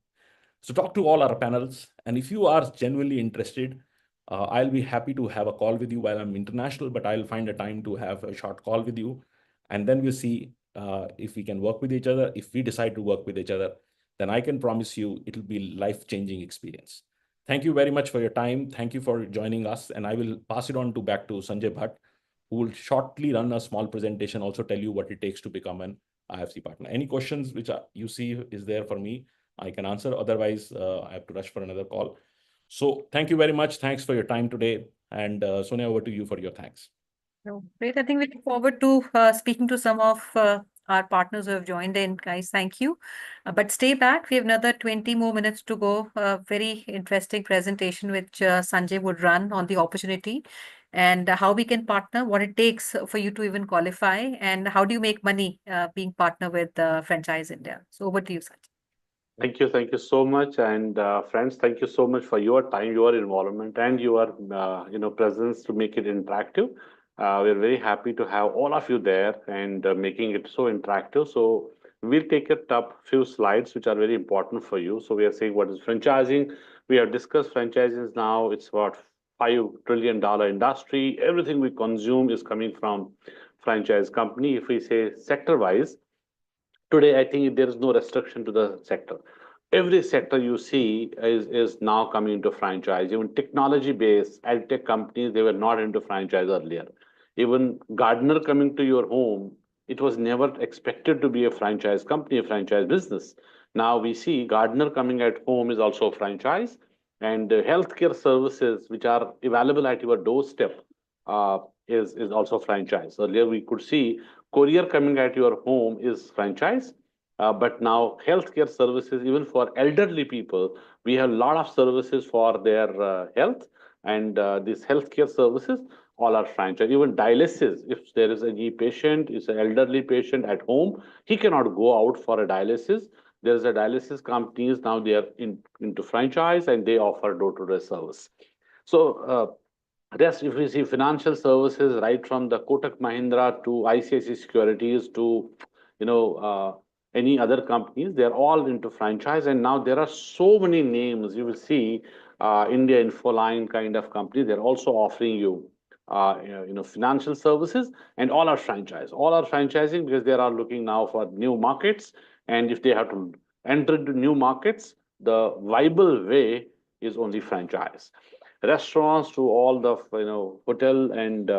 Speaker 4: So talk to all our panels. And if you are genuinely interested, I'll be happy to have a call with you while I'm international, but I'll find a time to have a short call with you. And then we'll see if we can work with each other. If we decide to work with each other, then I can promise you it'll be life-changing experience. Thank you very much for your time. Thank you for joining us. And I will pass it on back to Sanjay Bhatt, who will shortly run a small presentation, also tell you what it takes to become an IFC partner. Any questions which you see is there for me, I can answer. Otherwise, I have to rush for another call. So thank you very much. Thanks for your time today. And Sonia, over to you for your thanks.
Speaker 5: Great. I think we look forward to speaking to some of our partners who have joined in, guys. Thank you. But stay back. We have another 20 more minutes to go. Very interesting presentation which Sanjay would run on the opportunity and how we can partner, what it takes for you to even qualify, and how do you make money being partner with Franchise India. So over to you, Sanjay.
Speaker 3: Thank you so much, and friends, thank you so much for your time, your involvement, and your presence to make it interactive. We're very happy to have all of you there and making it so interactive. So we'll take it up few slides which are very important for you. So we are saying what is franchising. We have discussed franchises now. It's about $5 trillion industry. Everything we consume is coming from franchise company. If we say sector wise, today, I think there is no restriction to the sector. Every sector you see is now coming into franchise. Even technology-based ed tech companies, they were not into franchise earlier. Even Gardener coming to your home, it was never expected to be a franchise company, a franchise business. Now we see Gardener coming at home is also a franchise, and healthcare services which are available at your doorstep is also franchise. Earlier we could see courier coming at your home is franchise, but now healthcare services, even for elderly people, we have a lot of services for their health, and these healthcare services all are franchise. Even dialysis, if there is a patient, is an elderly patient at home, he cannot go out for a dialysis. There's a dialysis companies now they are into franchise and they offer door-to-door service. So rest, if we see financial services, right from the Kotak Mahindra to ICICI Securities to, any other companies, they're all into franchise. And now there are so many names. You will see India Infoline kind of company. They're also offering you, financial services, and all are franchise. All are franchising because they are looking now for new markets. And if they have to enter into new markets, the viable way is only franchise. Restaurants to all the hotel and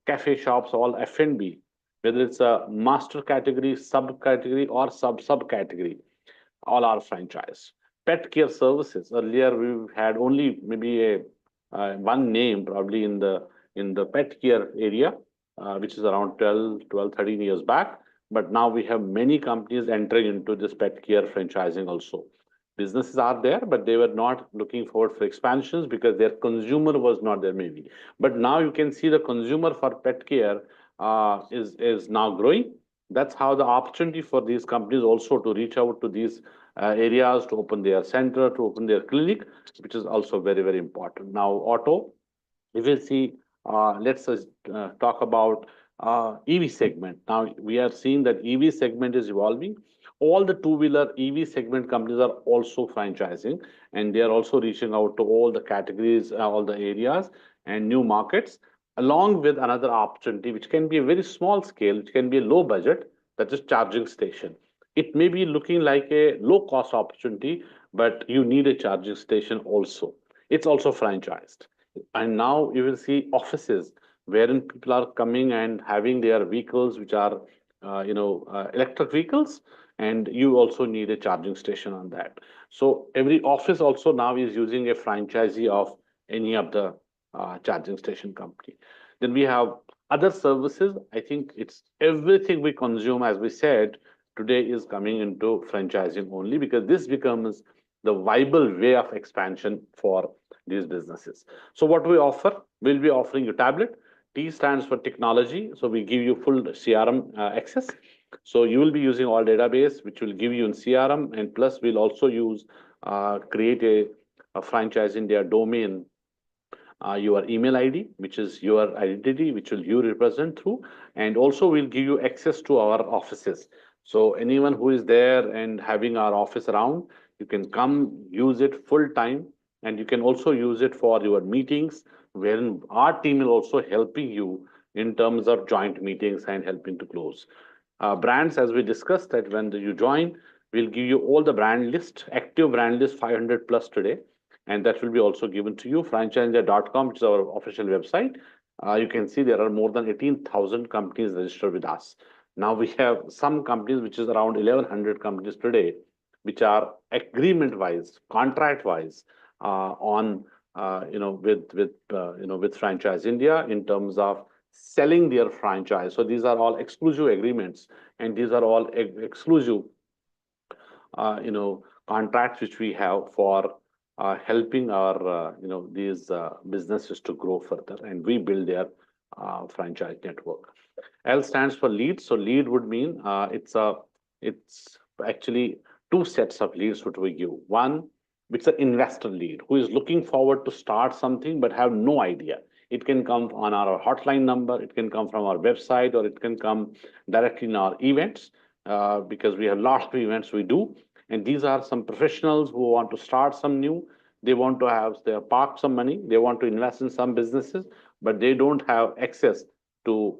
Speaker 3: cafe shops, all F&B, whether it's a master category, subcategory, or subcategory, all are franchise. Pet care services. Earlier we had only maybe a one name probably in the pet care area, which is around 13 years back. But now we have many companies entering into this pet care franchising also. Businesses are there, but they were not looking forward for expansions because their consumer was not there maybe. But now you can see the consumer for pet care is now growing. That's how the opportunity for these companies also to reach out to these areas, to open their center, to open their clinic, which is also very, very important. Now, auto, you will see, let's talk about EV segment. Now, we are seeing that EV segment is evolving. All the two-wheeler EV segment companies are also franchising, and they are also reaching out to all the categories, all the areas and new markets, along with another opportunity, which can be a very small scale, which can be a low budget, that is charging station. It may be looking like a low-cost opportunity, but you need a charging station also. It's also franchised. And now you will see offices. wherein people are coming and having their vehicles, which are, electric vehicles, and you also need a charging station on that. So every office also now is using a franchisee of any of the charging station company. Then we have other services. I think it's everything we consume, as we said, today is coming into franchising only, because this becomes the viable way of expansion for these businesses. So what we offer, we'll be offering you tablet. T stands for technology. So we give you full CRM access. So you will be using all database, which will give you in CRM, and plus we'll also use create a franchise in their domain, your email ID, which is your identity, which will you represent through, and also we'll give you access to our offices. So anyone who is there and having our office around, you can come use it full time, and you can also use it for your meetings, wherein our team will also helping you in terms of joint meetings and helping to close. Brands, as we discussed, that when you join, we'll give you all the brand list, active brand list, 500 plus today, and that will be also given to you. Franchisor.com, which is our official website. You can see there are more than 18,000 companies registered with us. Now we have some companies, which is around 1,100 companies today, which are agreement wise, contract wise, on with Franchise India in terms of selling their franchise. So these are all exclusive agreements, and these are all exclusive contracts which we have for helping our these businesses to grow further, and we build their franchise network. L stands for lead. So lead would mean it's actually two sets of leads what we give. One, which is an investor lead who is looking forward to start something but have no idea. It can come on our hotline number, it can come from our website, or it can come directly in our events, because we have lots of events we do. And these are some professionals who want to start some new. They want to have their park some money. They want to invest in some businesses, but they don't have access to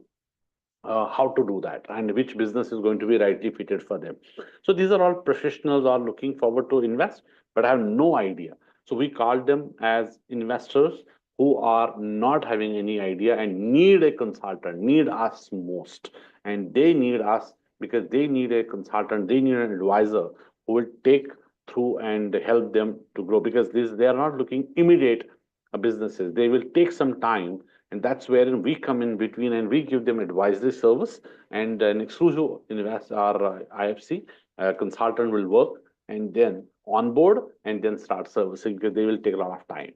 Speaker 3: how to do that and which business is going to be rightly fitted for them. So these are all professionals who are looking forward to invest, but have no idea. So we call them as investors who are not having any idea and need a consultant, need us most. And they need us because they need a consultant, they need an advisor who will take through and help them to grow, because they are not looking immediate businesses. They will take some time, and that's wherein we come in between and we give them advisory service and an exclusive invest our IFC consultant will work and then onboard and then start servicing, because they will take a lot of time.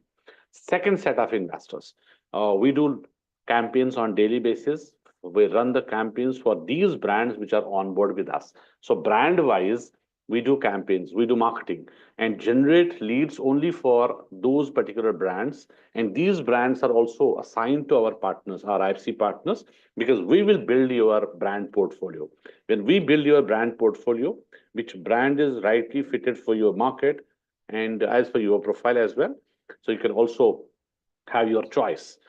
Speaker 3: Second set of investors, we do campaigns on daily basis. We run the campaigns for these brands which are on board with us. So brand wise, we do campaigns, we do marketing and generate leads only for those particular brands. And these brands are also assigned to our partners, our IFC partners, because we will build your brand portfolio. When we build your brand portfolio, which brand is rightly fitted for your market and as for your profile as well. So you can also have your choice,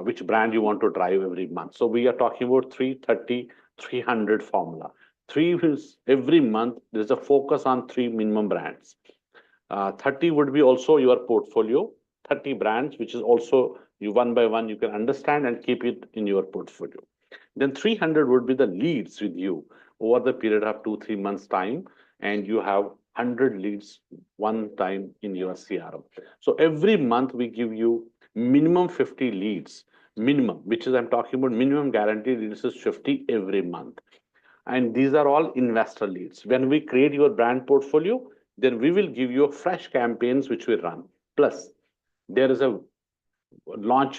Speaker 3: which brand you want to drive every month. So we are talking about 330, 300 formula. Three is every month, there's a focus on three minimum brands. 30 would be also your portfolio, 30 brands, which is also you one by one, you can understand and keep it in your portfolio. Then 300 would be the leads with you over the period of 2-3 months time, and you have 100 leads one time in your CRM. So every month we give you minimum 50 leads, minimum, which is I'm talking about minimum guaranteed leads is 50 every month. And these are all investor leads. When we create your brand portfolio, then we will give you fresh campaigns which we run. Plus, there is a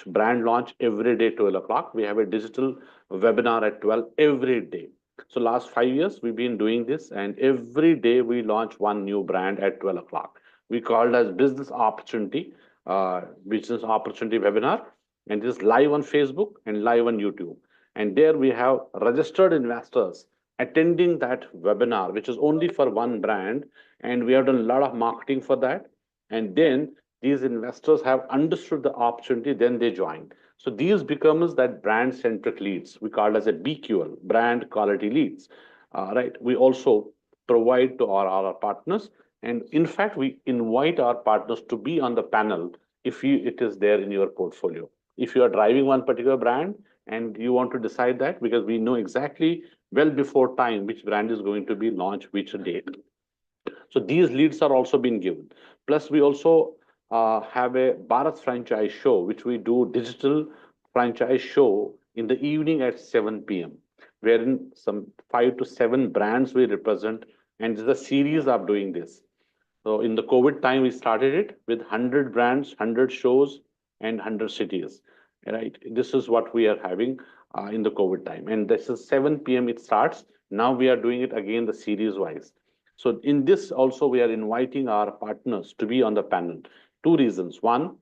Speaker 3: brand launch every day, 12 o'clock. We have a digital webinar at 12 every day. So last 5 years, we've been doing this, and every day we launch one new brand at 12 o'clock. We call it as business opportunity webinar, and it is live on Facebook and live on YouTube. And there we have registered investors attending that webinar, which is only for one brand. And we have done a lot of marketing for that. And then these investors have understood the opportunity, then they join. So these becomes that brand centric leads. We call it as a BQL, brand quality leads. Right. We also provide to our partners. And in fact, we invite our partners to be on the panel if it is there in your portfolio. if you are driving one particular brand and you want to decide that, because we know exactly well before time which brand is going to be launched, which date. So these leads are also being given. Plus, we also have a Bharat franchise show, which we do digital franchise show in the evening at 7 p.m., wherein some 5 to 7 brands we represent, and there's a series of doing this. So in the COVID time, we started it with 100 brands, 100 shows, and 100 cities. Right. This is what we are having in the COVID time, and this is 7 p.m. It starts. Now we are doing it again the series wise. So in this also we are inviting our partners to be on the panel. Two reasons. One,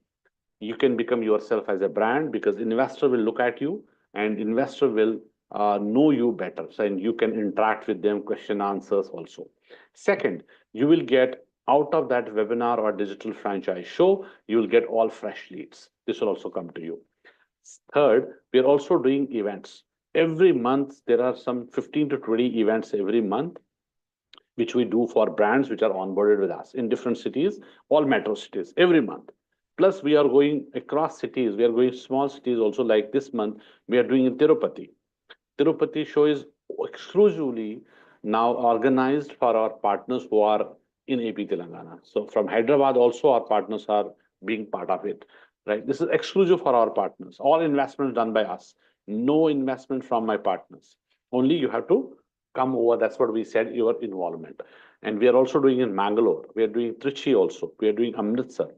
Speaker 3: you can become yourself as a brand because investor will look at you and investor will know you better. So, and you can interact with them, question answers also. Second, you will get out of that webinar or digital franchise show, you will get all fresh leads. This will also come to you. Third, we are also doing events. Every month, there are some 15 to 20 events every month, which we do for brands which are onboarded with us in different cities, all metro cities, every month. Plus, we are going across cities. We are going small cities also. Like this month, we are doing in Tirupati. Tirupati show is exclusively now organized for our partners who are in AP Telangana. So from Hyderabad also our partners are being part of it, right? This is exclusive for our partners. All investments done by us. No investment from my partners. Only you have to come over. That's what we said, your involvement. And we are also doing in Mangalore. We are doing Trichy also. We are doing Amritsar.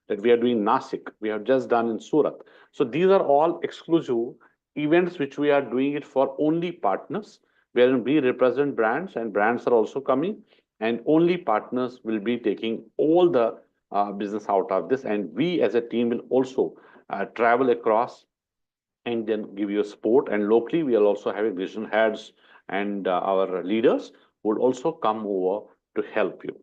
Speaker 3: That we are doing Nasik. We have just done in Surat. So these are all exclusive events which we are doing it for only partners, wherein we represent brands and brands are also coming, and only partners will be taking all the business out of this. And we as a team will also travel across and then give you support. And locally, we are also having vision heads and our leaders would also come over to help you.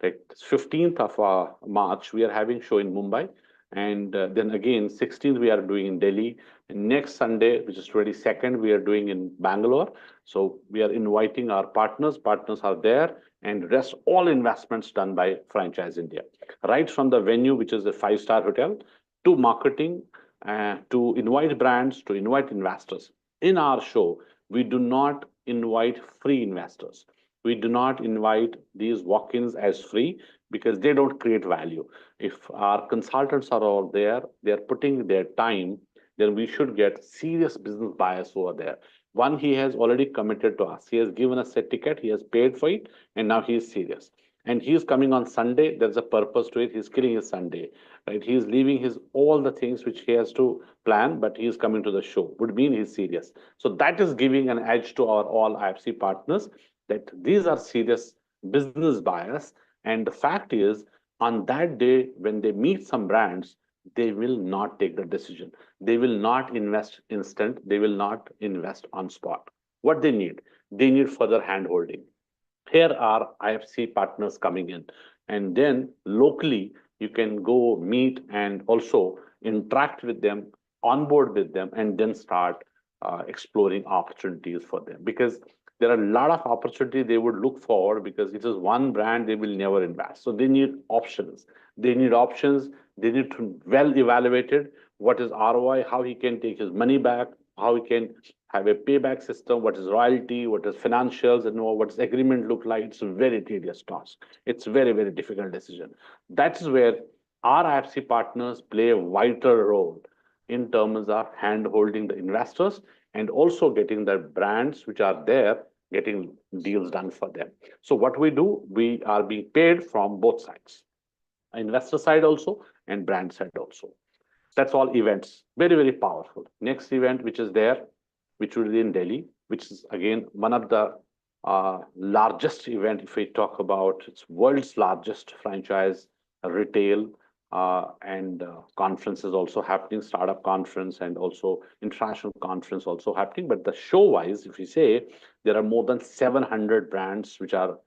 Speaker 3: Like 15th of March, we are having show in Mumbai. And then again, 16th, we are doing in Delhi. And next Sunday, which is 22nd, we are doing in Bangalore. So we are inviting our partners. Partners are there. And rest all investments done by Franchise India. Right from the venue, which is a 5-star hotel, to marketing, to invite brands, to invite investors. In our show, we do not invite free investors. We do not invite these walk-ins as free because they don't create value. If our consultants are all there, they're putting their time, then we should get serious business buyers over there. One, he has already committed to us. He has given us a ticket, he has paid for it, and now he is serious. And he is coming on Sunday. There's a purpose to it. He's killing his Sunday, right? He's leaving his all the things which he has to plan, but he is coming to the show. Would mean he's serious. So that is giving an edge to our all IFC partners that these are serious business buyers. And the fact is, on that day when they meet some brands, they will not take the decision. They will not invest instant. They will not invest on spot. What they need further hand holding. Here are IFC partners coming in. And then locally, you can go meet and also interact with them, onboard with them, and then start exploring opportunities for them. Because there are a lot of opportunity they would look forward because it is one brand they will never invest. So they need options. They need options. They need to well evaluated what is ROI, how he can take his money back, how he can have a payback system, what is royalty, what is financials, and what does agreement look like. It's a very tedious task. It's a very, very difficult decision. That is where our IFC partners play a vital role in terms of hand holding the investors and also getting the brands which are there, getting deals done for them. So what we do, we are being paid from both sides, investor side also and brand side also. That's all events. Very, very powerful. Next event, which is there, which will be in Delhi, which is again one of the largest event. If we talk about, it's world's largest franchise retail and conferences also happening, startup conference and also international conference also happening. But the show wise, if we say, there are more than 700 brands which are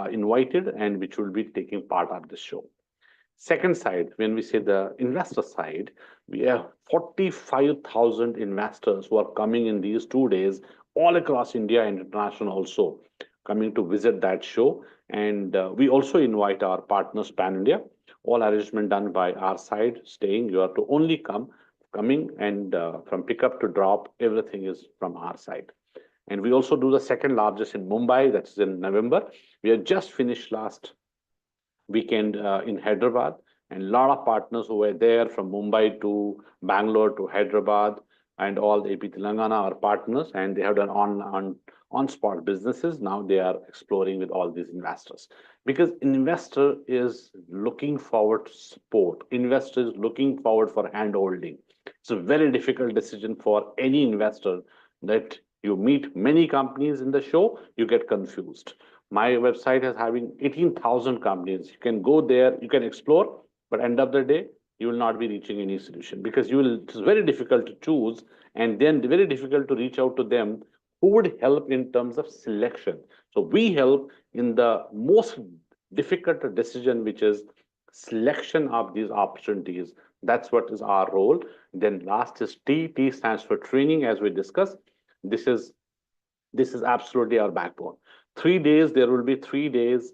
Speaker 3: invited and which will be taking part of this show. Second side, when we say the investor side, we have 45,000 investors who are coming in these 2 days, all across India and international also, coming to visit that show. And we also invite our partners pan-India, all arrangement done by our side, staying. You have to only come coming, and from pickup to drop, everything is from our side. And we also do the second largest in Mumbai, that's in November. We have just finished last weekend in Hyderabad, and a lot of partners who were there from Mumbai to Bangalore to Hyderabad and all the AP Telangana are partners, and they have done on-spot businesses. Now they are exploring with all these investors, because investor is looking forward to support. Investor is looking forward for hand-holding. It's a very difficult decision for any investor that you meet many companies in the show, you get confused. My website is having 18,000 companies. You can go there, you can explore, but end of the day, you will not be reaching any solution, because it's very difficult to choose, and then very difficult to reach out to them who would help in terms of selection. So we help in the most difficult decision, which is selection of these opportunities. That's what is our role. Then last is T. T stands for training, as we discussed. This is absolutely our backbone. 3 days, there will be 3 days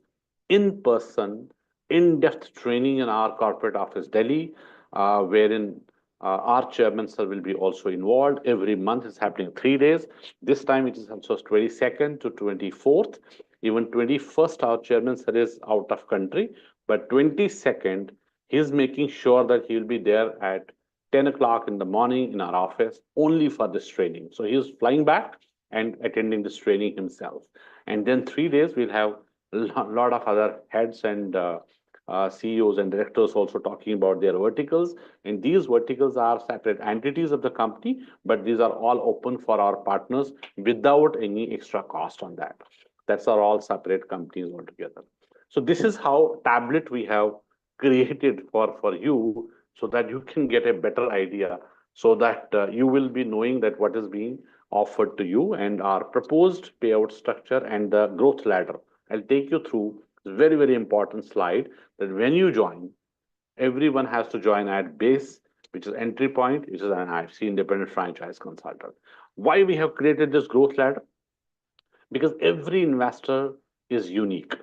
Speaker 3: in person, in-depth training in our corporate office, Delhi, wherein our chairman, sir, will be also involved. Every month is happening 3 days. This time it is also 22nd to 24th. Even 21st, our chairman, sir, is out of country. But 22nd, he's making sure that he will be there at 10 o'clock in the morning in our office only for this training. So he's flying back and attending this training himself. And then 3 days, we'll have a lot of other heads and CEOs and directors also talking about their verticals. And these verticals are separate entities of the company, but these are all open for our partners without any extra cost on that. That's our all separate companies altogether. So this is how tablet we have created for you, so that you can get a better idea, so that you will be knowing that what is being offered to you and our proposed payout structure and the growth ladder. I'll take you through a very, very important slide that when you join, everyone has to join at base, which is entry point, which is an IFC independent franchise consultant. Why we have created this growth ladder? Because every investor is unique.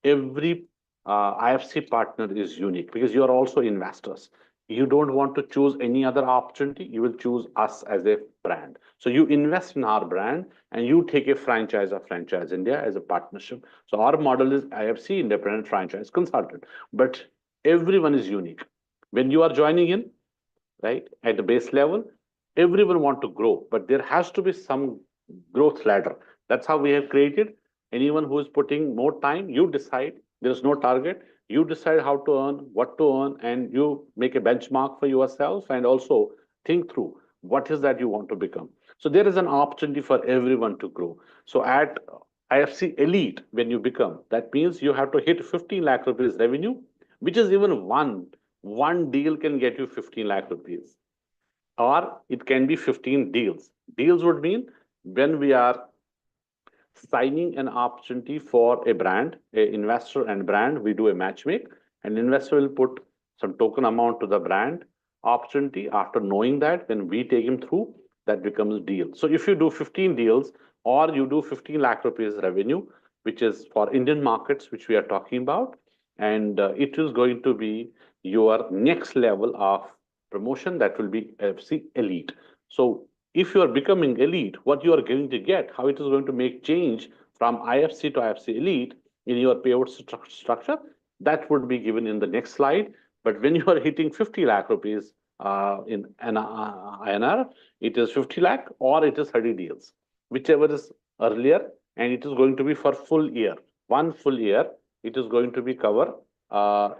Speaker 3: Every IFC partner is unique, because you are also investors. You don't want to choose any other opportunity, you will choose us as a brand. So you invest in our brand and you take a franchise of Franchise India as a partnership. So our model is IFC independent franchise consultant, but everyone is unique. When you are joining in, right, at the base level, everyone want to grow, but there has to be some growth ladder. That's how we have created. Anyone who is putting more time, you decide. There's no target. You decide how to earn, what to earn, and you make a benchmark for yourself, and also think through what is that you want to become. So there is an opportunity for everyone to grow. So at IFC Elite, when you become, that means you have to hit 15 lakh rupees revenue, which is even one deal can get you 15 lakh rupees. Or it can be 15 deals. Deals would mean when we are signing an opportunity for a brand, an investor and brand, we do a matchmake, and investor will put some token amount to the brand opportunity. After knowing that, when we take him through, that becomes deal. So if you do 15 deals or you do 15 lakh rupees revenue, which is for Indian markets, which we are talking about, and it is going to be your next level of promotion, that will be IFC Elite. So if you are becoming elite, what you are going to get, how it is going to make change from IFC to IFC Elite in your payout structure, that would be given in the next slide. But when you are hitting 50 lakh rupees in INR, it is 50 lakh or it is 30 deals, whichever is earlier, and it is going to be for full year. 1 full year, it is going to be cover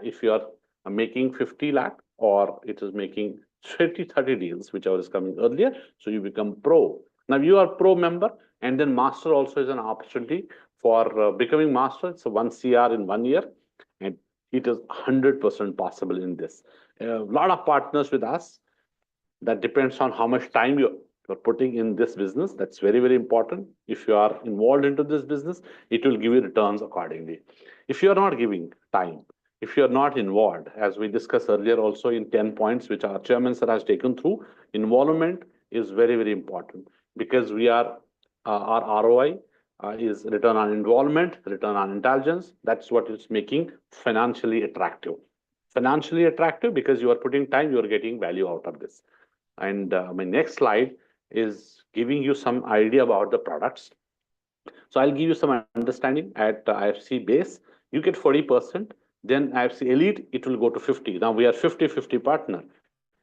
Speaker 3: if you are making 50 lakh or it is making 30 deals, whichever is coming earlier. So you become pro. Now you are pro member, and then master also is an opportunity for becoming master. It's a 1 CR in 1 year, and it is 100% possible in this. A lot of partners with us. That depends on how much time you're putting in this business. That's very, very important. If you are involved into this business, it will give you returns accordingly. If you are not giving time, if you are not involved, as we discussed earlier also in 10 points, which our chairman sir has taken through, involvement is very, very important, because we are, our ROI is return on involvement, return on intelligence. That's what is making financially attractive. Financially attractive because you are putting time, you are getting value out of this. And my next slide is giving you some idea about the products. So I'll give you some understanding. At IFC base, you get 40%. Then IFC Elite, it will go to 50. Now we are 50-50 partner.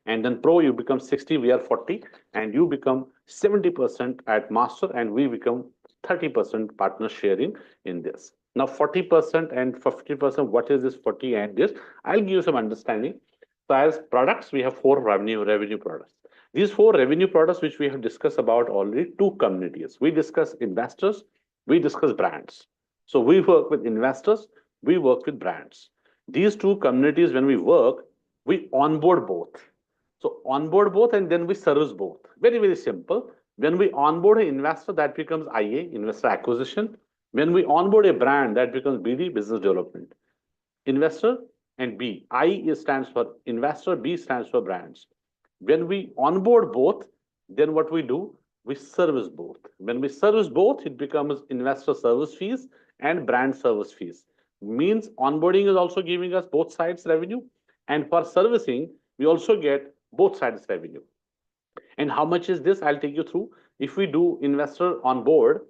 Speaker 3: And then Pro, you become 60, we are 40. And you become 70% at Master, and we become 30% partner sharing in this. Now 40% and 50%, what is this 40 and this? I'll give you some understanding. So as products, we have four revenue products. These four revenue products, which we have discussed about already, two communities. We discuss investors, we discuss brands. So we work with investors, we work with brands. These two communities, when we work, we onboard both. So onboard both and then we service both. Very, very simple. When we onboard an investor, that becomes IA, investor acquisition. When we onboard a brand, that becomes BD, business development. Investor and B. I stands for investor, B stands for brands. When we onboard both, then what we do? We service both. When we service both, it becomes investor service fees and brand service fees. Means onboarding is also giving us both sides revenue. And for servicing, we also get both sides revenue. And how much is this? I'll take you through. If we do investor on board,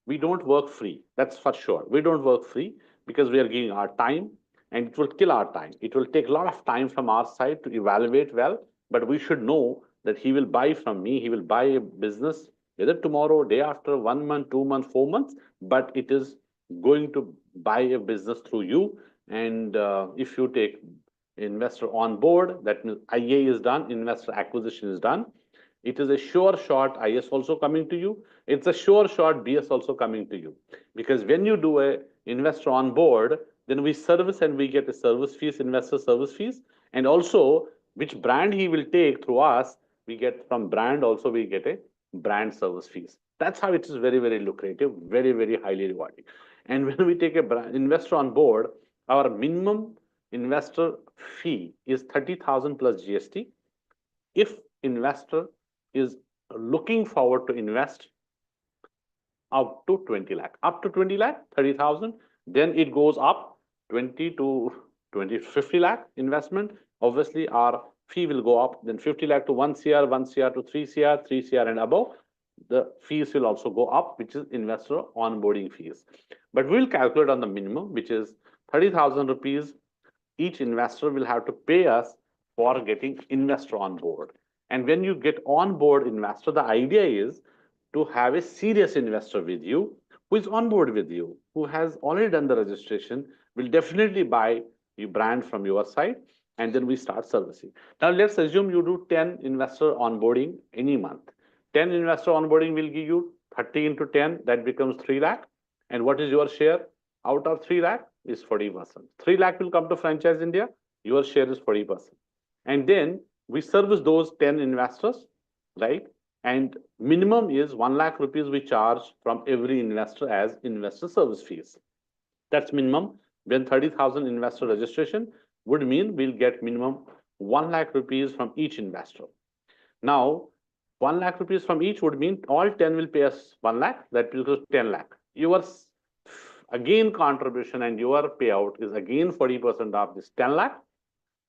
Speaker 3: we don't work free. That's for sure. We don't work free because we are giving our time, and it will kill our time. It will take a lot of time from our side to evaluate well, but we should know that he will buy from me. He will buy a business either tomorrow, day after, 1 month, 2 months, 4 months, but it is going to buy a business through you. And if you take investor on board, that means IA is done, investor acquisition is done. It is a sure shot IS also coming to you. It's a sure shot BS also coming to you. Because when you do a investor on board, then we service and we get a service fees, investor service fees. And also which brand he will take through us, we get from brand also, we get a brand service fees. That's how it is very, very lucrative, very, very highly rewarding. And when we take a brand investor on board, our minimum investor fee is 30,000 plus GST. If investor is looking forward to invest up to 20 lakh, 30,000, then it goes up 20 to 50 lakh investment. Obviously, our fee will go up, then 50 lakh to 1 CR, 1 CR to 3 CR, 3 CR and above. The fees will also go up, which is investor onboarding fees. But we'll calculate on the minimum, which is 30,000 rupees. Each investor will have to pay us for getting investor on board. And when you get on board investor, the idea is to have a serious investor with you, who is on board with you, who has already done the registration, will definitely buy your brand from your side, and then we start servicing. Now, let's assume you do 10 investor onboarding any month. 10 investor onboarding will give you 30 into 10, that becomes 3 lakh. And what is your share out of 3 lakh? Is 40%. 3 lakh will come to Franchise India, your share is 40%. And then we service those 10 investors, right? And minimum is 1 lakh rupees we charge from every investor as investor service fees. That's minimum. When 30,000 investor registration would mean we'll get minimum 1 lakh rupees from each investor. Now, 1 lakh rupees from each would mean all 10 will pay us 1 lakh, that becomes 10 lakh. Yours again contribution and your payout is again 40% of this 10 lakh,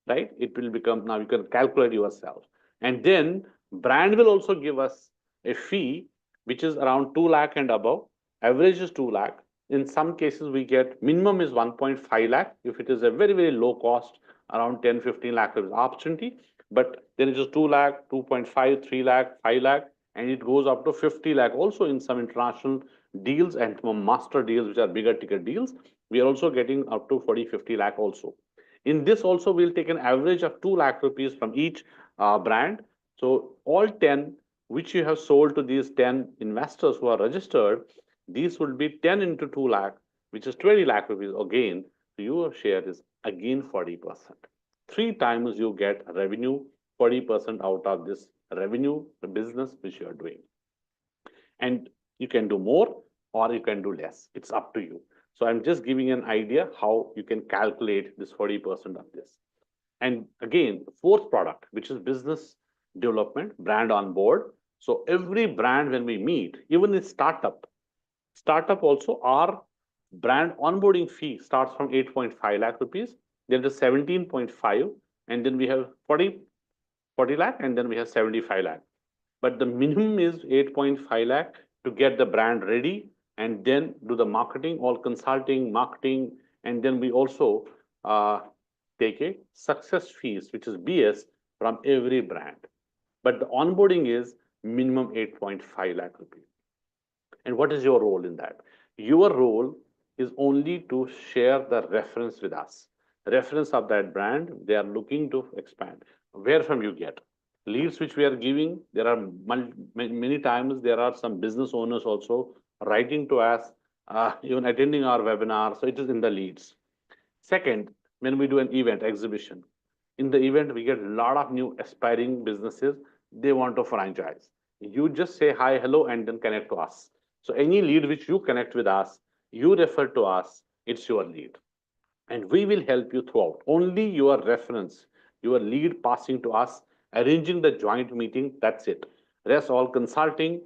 Speaker 3: right? It will become, now you can calculate yourself. And then brand will also give us a fee, which is around 2 lakh and above. Average is 2 lakh. In some cases, we get minimum is 1.5 lakh. If it is a very, very low cost, around 10, 15 lakh is opportunity. But then it is 2 lakh, 2.5, 3 lakh, 5 lakh, and it goes up to 50 lakh also in some international deals and master deals, which are bigger ticket deals. We are also getting up to 40, 50 lakh also. In this also, we'll take an average of 2 lakh rupees from each brand. So all 10, which you have sold to these 10 investors who are registered, these will be 10 into 2 lakh, which is 20 lakh rupees again. So your share is again 40%. 3 times you get revenue, 40% out of this revenue, the business which you are doing. And you can do more or you can do less. It's up to you. So I'm just giving an idea how you can calculate this 40% of this. And again, fourth product, which is business development, brand on board. So every brand when we meet, even in startup also, our brand onboarding fee starts from 8.5 lakh rupees. Then it is 17.5, and then we have 40 40 lakh, and then we have 75 lakh. But the minimum is 8.5 lakh to get the brand ready and then do the marketing, all consulting, marketing, and then we also take a success fees, which is BS, from every brand. But the onboarding is minimum 8.5 lakh rupees. And what is your role in that? Your role is only to share the reference with us. Reference of that brand, they are looking to expand. Where from you get? Leads which we are giving, there are many times there are some business owners also writing to us, even attending our webinar. So it is in the leads. Second, when we do an event, exhibition, in the event, we get a lot of new aspiring businesses. They want to franchise. You just say hi, hello, and then connect to us. So any lead which you connect with us, you refer to us, it's your lead. And we will help you throughout. Only your reference, your lead passing to us, arranging the joint meeting, that's it. Rest all consulting,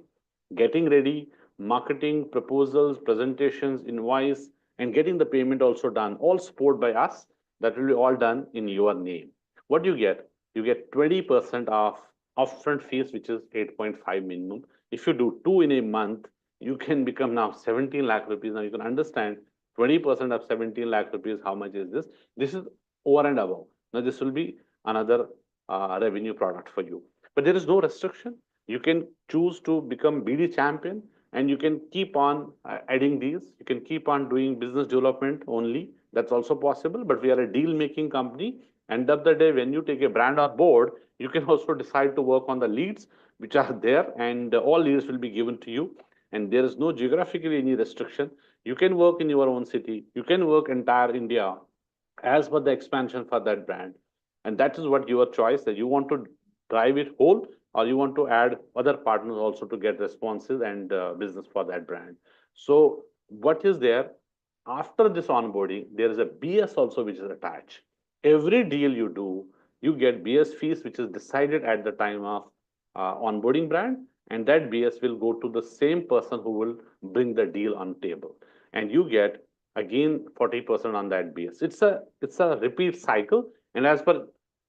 Speaker 3: getting ready, marketing, proposals, presentations, invoice, and getting the payment also done, all support by us. That will be all done in your name. What do you get? You get 20% of upfront fees, which is 8.5 minimum. If you do 2 in a month, you can become now 17 lakh rupees. Now you can understand 20% of 17 lakh rupees, how much is this? This is over and above. Now this will be another revenue product for you. But there is no restriction. You can choose to become BD champion and you can keep on adding these. You can keep on doing business development only. That's also possible, but we are a deal making company. End of the day, when you take a brand on board, you can also decide to work on the leads which are there, and all leads will be given to you. And there is no geographically any restriction. You can work in your own city. You can work entire India as per the expansion for that brand. And that is what your choice, that you want to drive it whole or you want to add other partners also to get responses and business for that brand. So what is there? After this onboarding, there is a BS also which is attached. Every deal you do, you get BS fees, which is decided at the time of onboarding brand, and that BS will go to the same person who will bring the deal on table. And you get again 40% on that BS. It's a repeat cycle. And as per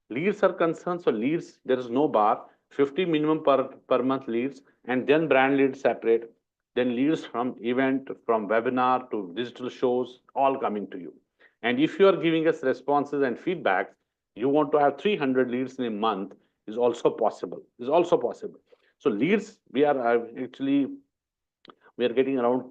Speaker 3: leads are concerned, so leads, there is no bar, 50 minimum per month leads, and then brand leads separate, then leads from event, from webinar to digital shows, all coming to you. And if you are giving us responses and feedbacks, you want to have 300 leads in a month, is also possible. Is also possible. So leads, we are actually, we are getting around,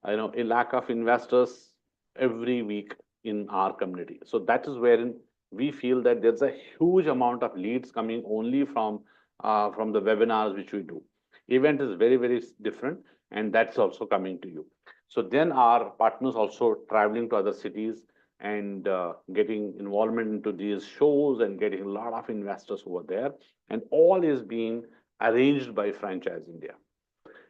Speaker 3: a lakh of investors every week in our community. So that is wherein we feel that there's a huge amount of leads coming only from the webinars which we do. Event is very, very different, and that's also coming to you. So then our partners also traveling to other cities and getting involvement into these shows and getting a lot of investors over there. And all is being arranged by Franchise India.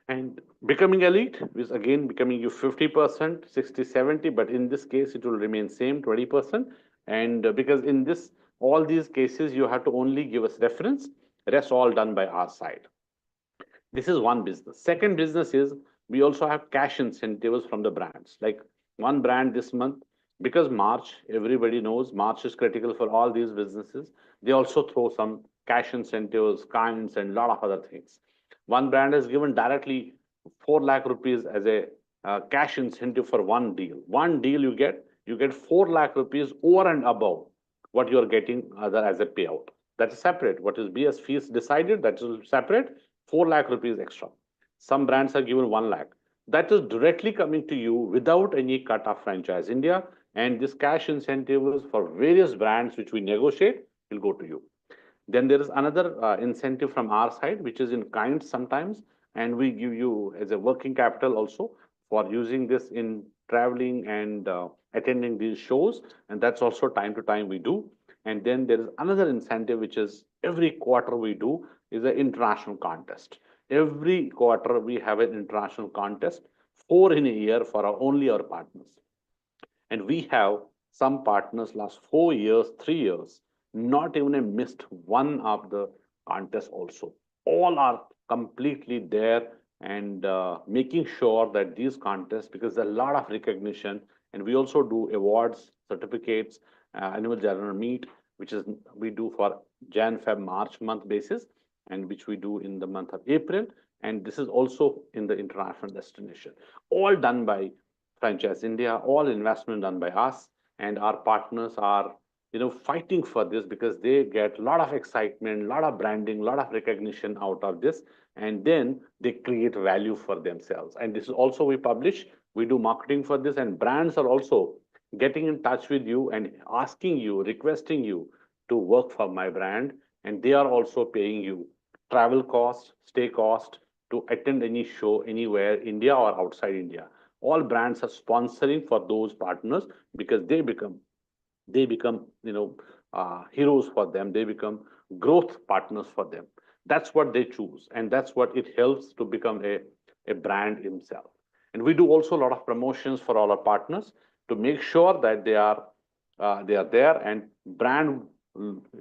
Speaker 3: And becoming elite is again becoming you 50%, 60, 70, but in this case, it will remain same 20%. And because in this, all these cases, you have to only give us reference, rest all done by our side. This is one business. Second business is we also have cash incentives from the brands. Like one brand this month, because March, everybody knows March is critical for all these businesses. They also throw some cash incentives, kinds, and a lot of other things. One brand has given directly 4 lakh rupees as a cash incentive for one deal. One deal you get 4 lakh rupees over and above what you are getting other as a payout. That is separate. What is BS fees decided, that is separate. 4 lakh rupees extra. Some brands are given 1 lakh. That is directly coming to you without any cut of Franchise India. And this cash incentives for various brands which we negotiate will go to you. Then there is another incentive from our side, which is in kind sometimes, and we give you as a working capital also for using this in traveling and attending these shows. And that's also time to time we do. And then there is another incentive, which is every quarter we do is an international contest. Every quarter we have an international contest, 4 in a year for only our partners. And we have some partners last 4 years, 3 years, not even missed one of the contests also. All are completely there and making sure that these contests, because there's a lot of recognition, and we also do awards, certificates, annual general meet, which is we do for Jan, Feb, March month basis, and which we do in the month of April. And this is also in the international destination, all done by Franchise India, all investment done by us, and our partners are fighting for this because they get a lot of excitement, a lot of branding, a lot of recognition out of this, and then they create value for themselves. And this is also we publish, we do marketing for this, and brands are also getting in touch with you and asking you, requesting you to work for my brand, and they are also paying you travel cost, stay cost to attend any show anywhere, India or outside India. All brands are sponsoring for those partners because they become heroes for them. They become growth partners for them. That's what they choose, and that's what it helps to become a brand himself. And we do also a lot of promotions for all our partners to make sure that they are there, and brands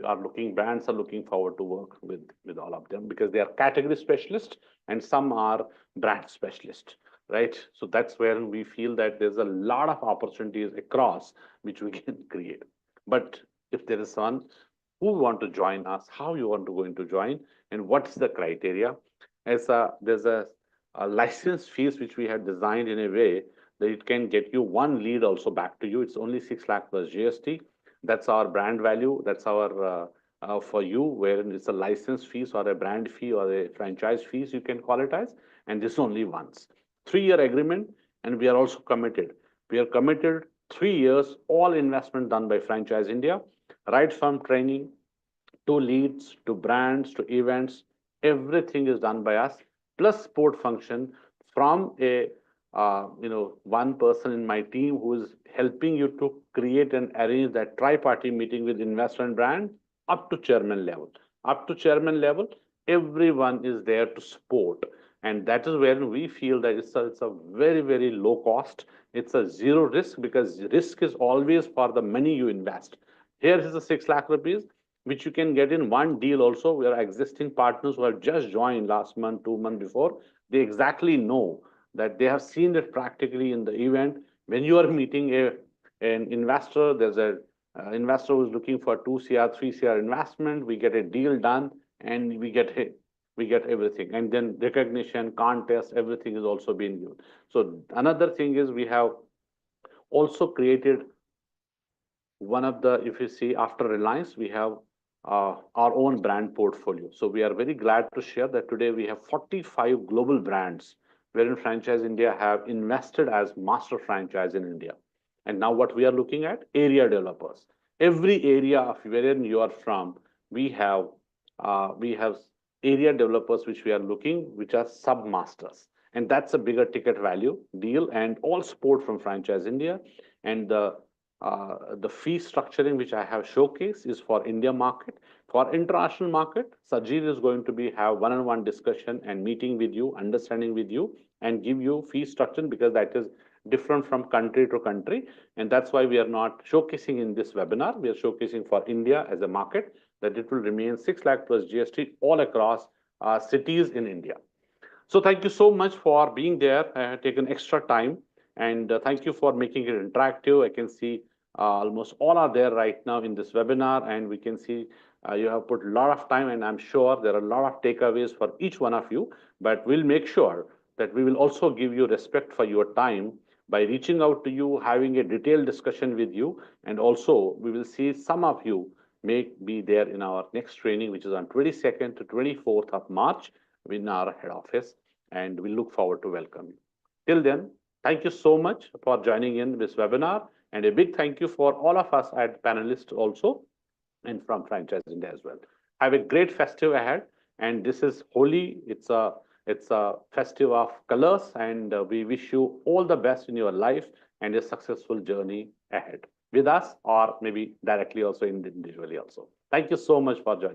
Speaker 3: are looking forward to work with all of them because they are category specialists and some are brand specialists, right? So that's where we feel that there's a lot of opportunities across which we can create. But if there is someone who want to join us, how you want to going to join, and what's the criteria? There's a license fees which we have designed in a way that it can get you one lead also back to you. It's only 6 lakh plus GST. That's our brand value. That's our for you, wherein it's a license fees or a brand fee or a franchise fees, you can call it as, and this only once. 3-year agreement, and we are also committed. We are committed 3 years, all investment done by Franchise India, right from training to leads, to brands, to events, everything is done by us, plus support function from a one person in my team who is helping you to create and arrange that tri-party meeting with investor and brand up to chairman level. Up to chairman level, everyone is there to support. And that is where we feel that it's a very, very low cost. It's a zero risk because risk is always for the money you invest. Here is the 6 lakh rupees, which you can get in one deal also. We are existing partners who have just joined last month, 2 months before. They exactly know that they have seen it practically in the event. When you are meeting an investor, there's a investor who's looking for 2 CR, 3 CR investment, we get a deal done and we get everything. And then recognition, contest, everything is also being given. So another thing is we have also created one of the, if you see after Reliance, we have our own brand portfolio. So we are very glad to share that today we have 45 global brands wherein Franchise India have invested as master franchise in India. And now what we are looking at, area developers. Every area of wherein you are from, we have area developers which we are looking, which are sub-masters. And that's a bigger ticket value deal and all support from Franchise India. And the fee structuring which I have showcased is for India market. For international market, Sajid is going to have one-on-one discussion and meeting with you, understanding with you, and give you fee structure because that is different from country to country. And that's why we are not showcasing in this webinar. We are showcasing for India as a market that it will remain 6 lakh plus GST all across cities in India. So thank you so much for being there. I have taken extra time. And thank you for making it interactive. I can see almost all are there right now in this webinar, and we can see you have put a lot of time, and I'm sure there are a lot of takeaways for each one of you, but we'll make sure that we will also give you respect for your time by reaching out to you, having a detailed discussion with you, and also we will see some of you may be there in our next training, which is on 22nd to 24th of March in our head office, and we look forward to welcome you. Till then, thank you so much for joining in this webinar, and a big thank you for all of us at panelists also, and from Franchise India as well. Have a great festive ahead, and this is Holi. It's a festive of colors, and we wish you all the best in your life and a successful journey ahead with us, or maybe directly also individually also. Thank you so much for joining.